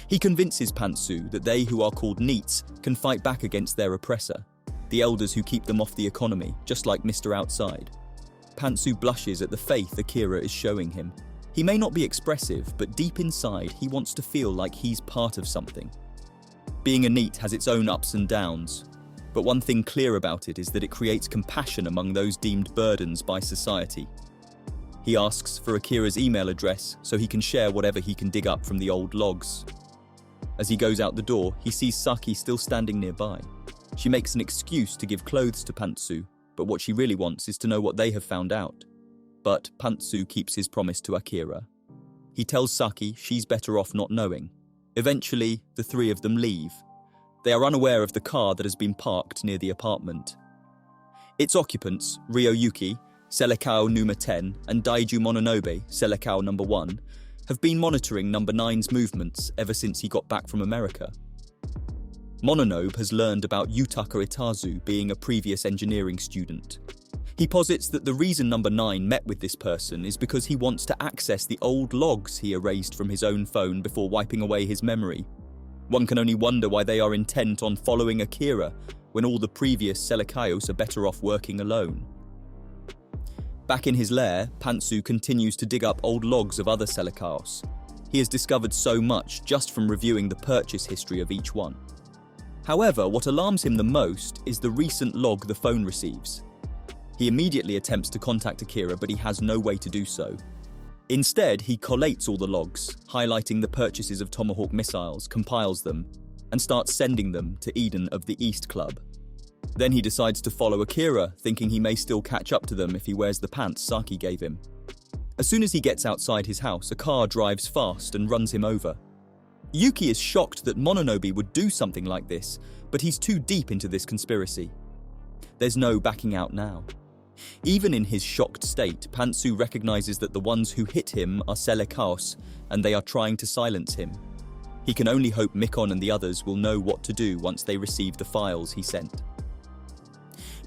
He convinces Pansu that they who are called NEETs can fight back against their oppressor, the elders who keep them off the economy, just like Mr. Outside. Pansu blushes at the faith Akira is showing him. He may not be expressive, but deep inside, he wants to feel like he's part of something. Being a NEET has its own ups and downs, but one thing clear about it is that it creates compassion among those deemed burdens by society. He asks for Akira's email address so he can share whatever he can dig up from the old logs. As he goes out the door, he sees Saki still standing nearby. She makes an excuse to give clothes to Pansu, but what she really wants is to know what they have found out. But Pansu keeps his promise to Akira. He tells Saki she's better off not knowing. Eventually, the three of them leave. They are unaware of the car that has been parked near the apartment. Its occupants, Ryoyuki, Selekao Numa 10, and Daiju Mononobe, Selekao number 1, have been monitoring number 9's movements ever since he got back from America. Mononobe has learned about Yutaka Itazu being a previous engineering student. He posits that the reason number 9 met with this person is because he wants to access the old logs he erased from his own phone before wiping away his memory. One can only wonder why they are intent on following Akira when all the previous Selekaios are better off working alone. Back in his lair, Pansu continues to dig up old logs of other Selekaios. He has discovered so much just from reviewing the purchase history of each one. However, what alarms him the most is the recent log the phone receives. He immediately attempts to contact Akira, but he has no way to do so. Instead, he collates all the logs, highlighting the purchases of Tomahawk missiles, compiles them, and starts sending them to Eden of the East Club. Then he decides to follow Akira, thinking he may still catch up to them if he wears the pants Saki gave him. As soon as he gets outside his house, a car drives fast and runs him over. Yuki is shocked that Mononobe would do something like this, but he's too deep into this conspiracy. There's no backing out now. Even in his shocked state, Pansu recognizes that the ones who hit him are Selekaios, and they are trying to silence him. He can only hope Mikon and the others will know what to do once they receive the files he sent.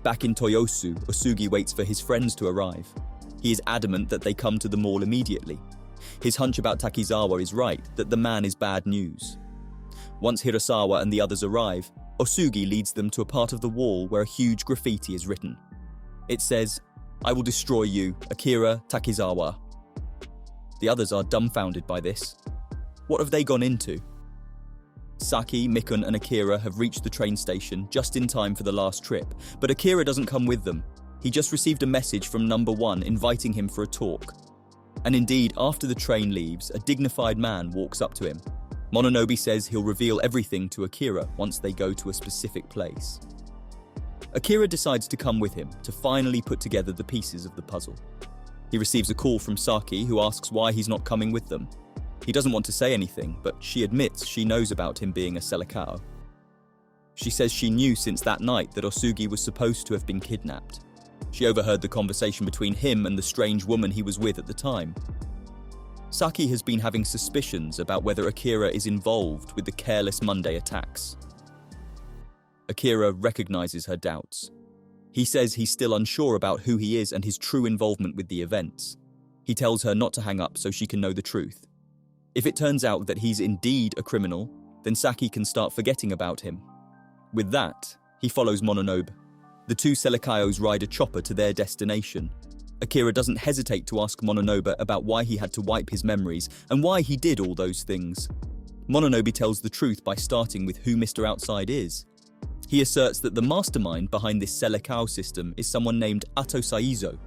Back in Toyosu, Asugi waits for his friends to arrive. He is adamant that they come to the mall immediately. His hunch about Takizawa is right, that the man is bad news. Once Hirasawa and the others arrive, Asugi leads them to a part of the wall where a huge graffiti is written. It says, "I will destroy you, Akira Takizawa." The others are dumbfounded by this. What have they gone into? Saki, Mikon and Akira have reached the train station just in time for the last trip, but Akira doesn't come with them. He just received a message from number 1 inviting him for a talk. And indeed, after the train leaves, a dignified man walks up to him. Mononobe says he'll reveal everything to Akira once they go to a specific place. Akira decides to come with him to finally put together the pieces of the puzzle. He receives a call from Saki, who asks why he's not coming with them. He doesn't want to say anything, but she admits she knows about him being a Selekao. She says she knew since that night that Asugi was supposed to have been kidnapped. She overheard the conversation between him and the strange woman he was with at the time. Saki has been having suspicions about whether Akira is involved with the Careless Monday attacks. Akira recognizes her doubts. He says he's still unsure about who he is and his true involvement with the events. He tells her not to hang up so she can know the truth. If it turns out that he's indeed a criminal, then Saki can start forgetting about him. With that, he follows Mononobe. The two Selekaios ride a chopper to their destination. Akira doesn't hesitate to ask Mononobe about why he had to wipe his memories and why he did all those things. Mononobe tells the truth by starting with who Mr. Outside is. He asserts that the mastermind behind this Selekao system is someone named Atos.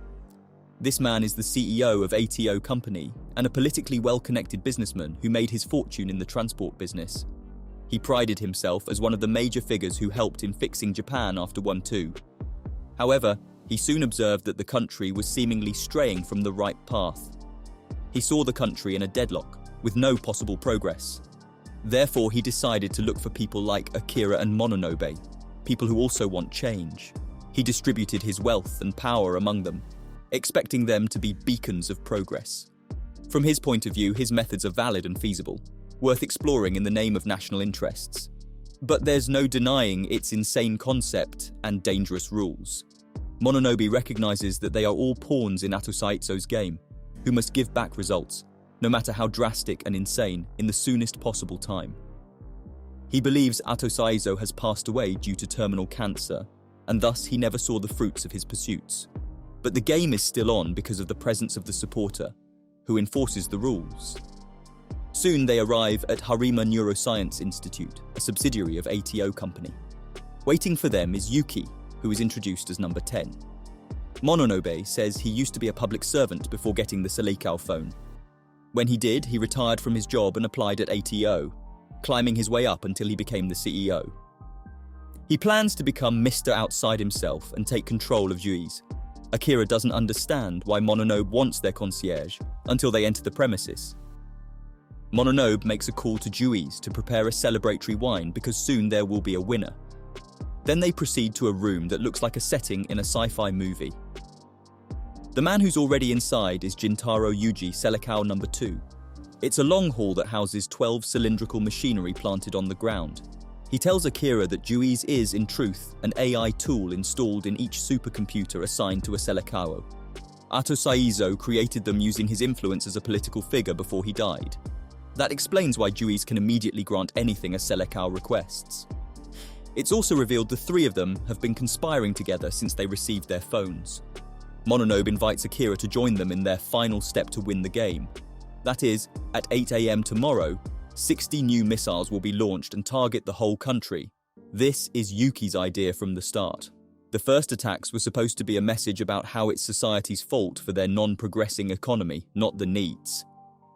This man is the CEO of ATO Company and a politically well-connected businessman who made his fortune in the transport business. He prided himself as one of the major figures who helped in fixing Japan after World War II. However, he soon observed that the country was seemingly straying from the right path. He saw the country in a deadlock, with no possible progress. Therefore, he decided to look for people like Akira and Mononobe, people who also want change. He distributed his wealth and power among them, expecting them to be beacons of progress. From his point of view, his methods are valid and feasible, worth exploring in the name of national interests. But there's no denying its insane concept and dangerous rules. Mononobe recognizes that they are all pawns in Atos game, who must give back results, no matter how drastic and insane, in the soonest possible time. He believes Atos has passed away due to terminal cancer, and thus he never saw the fruits of his pursuits. But the game is still on because of the presence of the supporter, who enforces the rules. Soon they arrive at Harima Neuroscience Institute, a subsidiary of ATO Company. Waiting for them is Yuki, who is introduced as number 10. Mononobe says he used to be a public servant before getting the Selikao phone. When he did, he retired from his job and applied at ATO, climbing his way up until he became the CEO. He plans to become Mr. Outside himself and take control of Juiz. Akira doesn't understand why Mononobe wants their concierge until they enter the premises. Mononobe makes a call to Juiz to prepare a celebratory wine because soon there will be a winner. Then they proceed to a room that looks like a setting in a sci-fi movie. The man who's already inside is Jintaro Yuji Selikao number 2. It's a long hall that houses 12 cylindrical machinery planted on the ground. He tells Akira that Juiz is, in truth, an AI tool installed in each supercomputer assigned to a Selikao. Atos Aizo created them using his influence as a political figure before he died. That explains why Juiz can immediately grant anything a Selikao requests. It's also revealed the three of them have been conspiring together since they received their phones. Mononobe invites Akira to join them in their final step to win the game. That is, at 8 AM tomorrow, 60 new missiles will be launched and target the whole country. This is Yuki's idea from the start. The first attacks were supposed to be a message about how it's society's fault for their non-progressing economy, not the needs,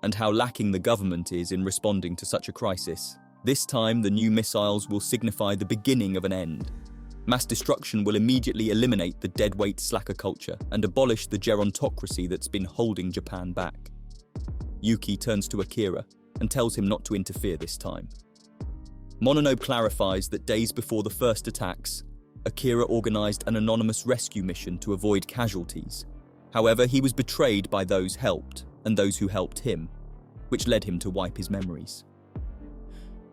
and how lacking the government is in responding to such a crisis. This time, the new missiles will signify the beginning of an end. Mass destruction will immediately eliminate the deadweight slacker culture and abolish the gerontocracy that's been holding Japan back. Yuki turns to Akira and tells him not to interfere this time. Mononobe clarifies that days before the first attacks, Akira organized an anonymous rescue mission to avoid casualties. However, he was betrayed by those helped and those who helped him, which led him to wipe his memories.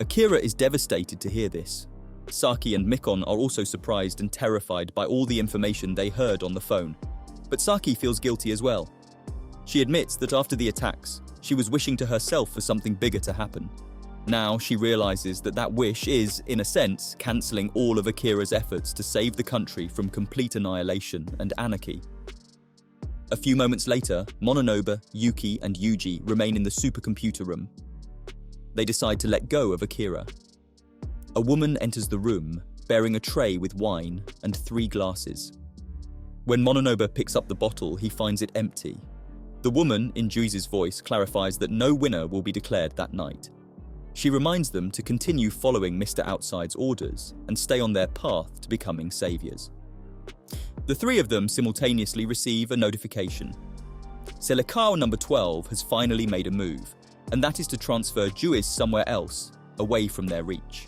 Akira is devastated to hear this. Saki and Mikon are also surprised and terrified by all the information they heard on the phone, but Saki feels guilty as well. She admits that after the attacks, she was wishing to herself for something bigger to happen. Now she realizes that that wish is, in a sense, cancelling all of Akira's efforts to save the country from complete annihilation and anarchy. A few moments later, Mononobe, Yuki, and Yuji remain in the supercomputer room. They decide to let go of Akira. A woman enters the room, bearing a tray with wine and 3 glasses. When Mononobe picks up the bottle, he finds it empty. The woman, in Juiz's voice, clarifies that no winner will be declared that night. She reminds them to continue following Mr. Outside's orders and stay on their path to becoming saviors. The 3 of them simultaneously receive a notification. Selikao number 12 has finally made a move, and that is to transfer Juiz somewhere else, away from their reach.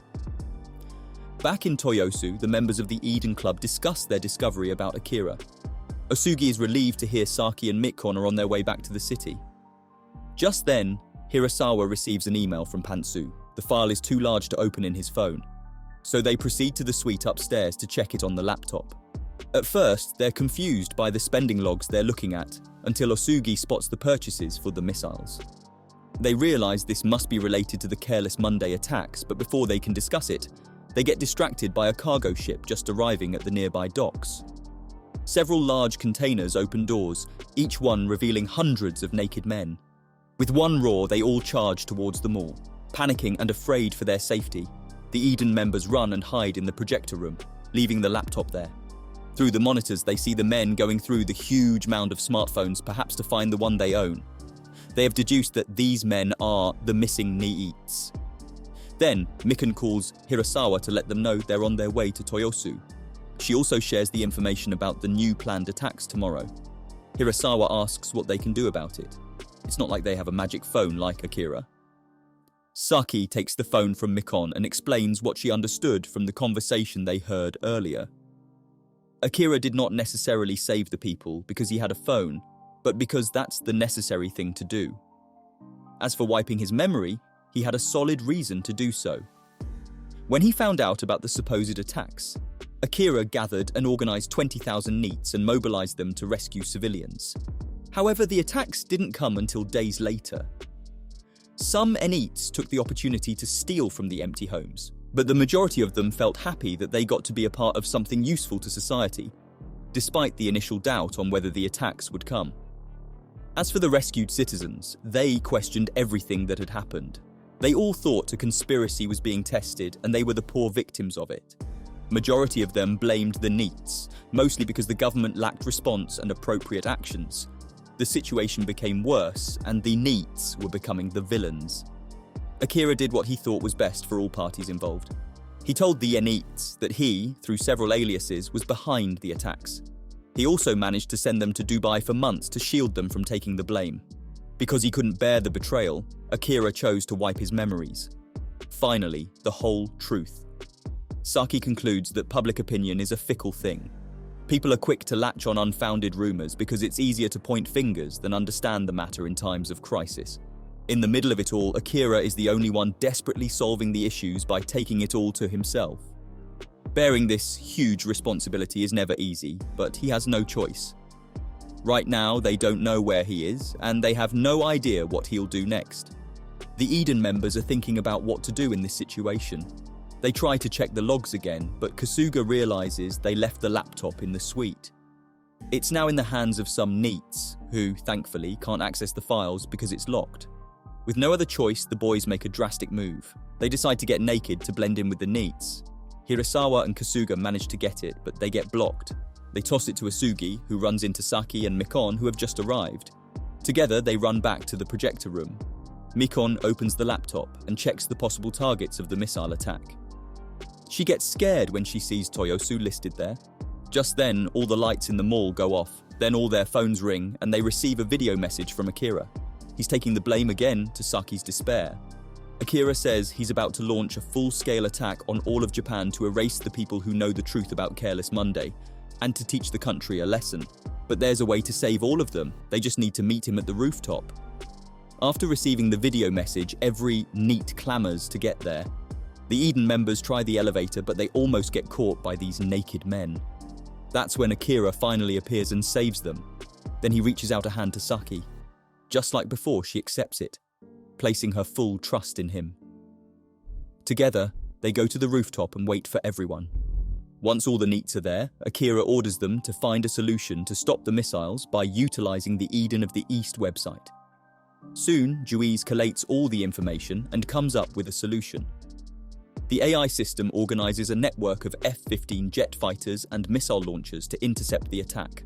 Back in Toyosu, the members of the Eden Club discuss their discovery about Akira. Asugi is relieved to hear Saki and Mikon are on their way back to the city. Just then, Hirasawa receives an email from Pansu. The file is too large to open in his phone, so they proceed to the suite upstairs to check it on the laptop. At first, they're confused by the spending logs they're looking at, until Asugi spots the purchases for the missiles. They realize this must be related to the Careless Monday attacks, but before they can discuss it, they get distracted by a cargo ship just arriving at the nearby docks. Several large containers open doors, each one revealing hundreds of naked men. With one roar, they all charge towards them all. Panicking and afraid for their safety, the Eden members run and hide in the projector room, leaving the laptop there. Through the monitors, they see the men going through the huge mound of smartphones, perhaps to find the one they own. They have deduced that these men are the missing Niits. Then, Mikon calls Hirasawa to let them know they're on their way to Toyosu. She also shares the information about the new planned attacks tomorrow. Hirasawa asks what they can do about it. It's not like they have a magic phone like Akira. Saki takes the phone from Mikon and explains what she understood from the conversation they heard earlier. Akira did not necessarily save the people because he had a phone, but because that's the necessary thing to do. As for wiping his memory, he had a solid reason to do so. When he found out about the supposed attacks, Akira gathered and organized 20,000 Neets and mobilized them to rescue civilians. However, the attacks didn't come until days later. Some Neets took the opportunity to steal from the empty homes, but the majority of them felt happy that they got to be a part of something useful to society, despite the initial doubt on whether the attacks would come. As for the rescued citizens, they questioned everything that had happened. They all thought a conspiracy was being tested and they were the poor victims of it. Majority of them blamed the NEETs, mostly because the government lacked response and appropriate actions. The situation became worse and the NEETs were becoming the villains. Akira did what he thought was best for all parties involved. He told the NEETs that he, through several aliases, was behind the attacks. He also managed to send them to Dubai for months to shield them from taking the blame. Because he couldn't bear the betrayal, Akira chose to wipe his memories. Finally, the whole truth. Saki concludes that public opinion is a fickle thing. People are quick to latch on unfounded rumors because it's easier to point fingers than understand the matter in times of crisis. In the middle of it all, Akira is the only one desperately solving the issues by taking it all to himself. Bearing this huge responsibility is never easy, but he has no choice. Right now, they don't know where he is, and they have no idea what he'll do next. The Eden members are thinking about what to do in this situation. They try to check the logs again, but Kasuga realizes they left the laptop in the suite. It's now in the hands of some NEETs, who, thankfully, can't access the files because it's locked. With no other choice, the boys make a drastic move. They decide to get naked to blend in with the NEETs. Hirasawa and Kasuga manage to get it, but they get blocked. They toss it to Asugi, who runs into Saki and Mikon, who have just arrived. Together, they run back to the projector room. Mikon opens the laptop and checks the possible targets of the missile attack. She gets scared when she sees Toyosu listed there. Just then, all the lights in the mall go off, then all their phones ring and they receive a video message from Akira. He's taking the blame again, to Saki's despair. Akira says he's about to launch a full-scale attack on all of Japan to erase the people who know the truth about Careless Monday, and to teach the country a lesson. But there's a way to save all of them. They just need to meet him at the rooftop. After receiving the video message, every NEET clamors to get there. The Eden members try the elevator, but they almost get caught by these naked men. That's when Akira finally appears and saves them. Then he reaches out a hand to Saki. Just like before, she accepts it, placing her full trust in him. Together, they go to the rooftop and wait for everyone. Once all the NEETs are there, Akira orders them to find a solution to stop the missiles by utilizing the Eden of the East website. Soon, Juiz collates all the information and comes up with a solution. The AI system organizes a network of F-15 jet fighters and missile launchers to intercept the attack.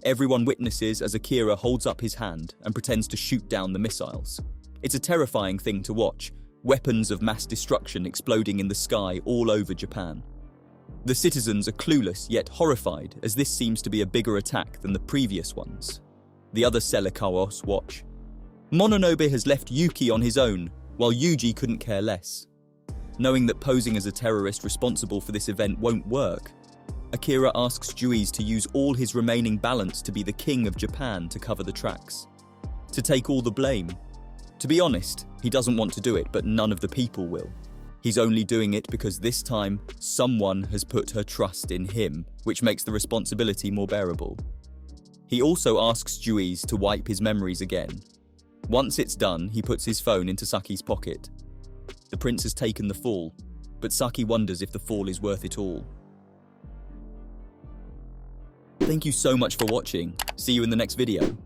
Everyone witnesses as Akira holds up his hand and pretends to shoot down the missiles. It's a terrifying thing to watch, weapons of mass destruction exploding in the sky all over Japan. The citizens are clueless yet horrified, as this seems to be a bigger attack than the previous ones. The other Selekawas watch. Mononobe has left Yuki on his own, while Yuji couldn't care less. Knowing that posing as a terrorist responsible for this event won't work, Akira asks Juiz to use all his remaining balance to be the king of Japan to cover the tracks. To take all the blame. To be honest, he doesn't want to do it, but none of the people will. He's only doing it because this time, someone has put her trust in him, which makes the responsibility more bearable. He also asks Juiz to wipe his memories again. Once it's done, he puts his phone into Saki's pocket. The prince has taken the fall, but Saki wonders if the fall is worth it all. Thank you so much for watching. See you in the next video.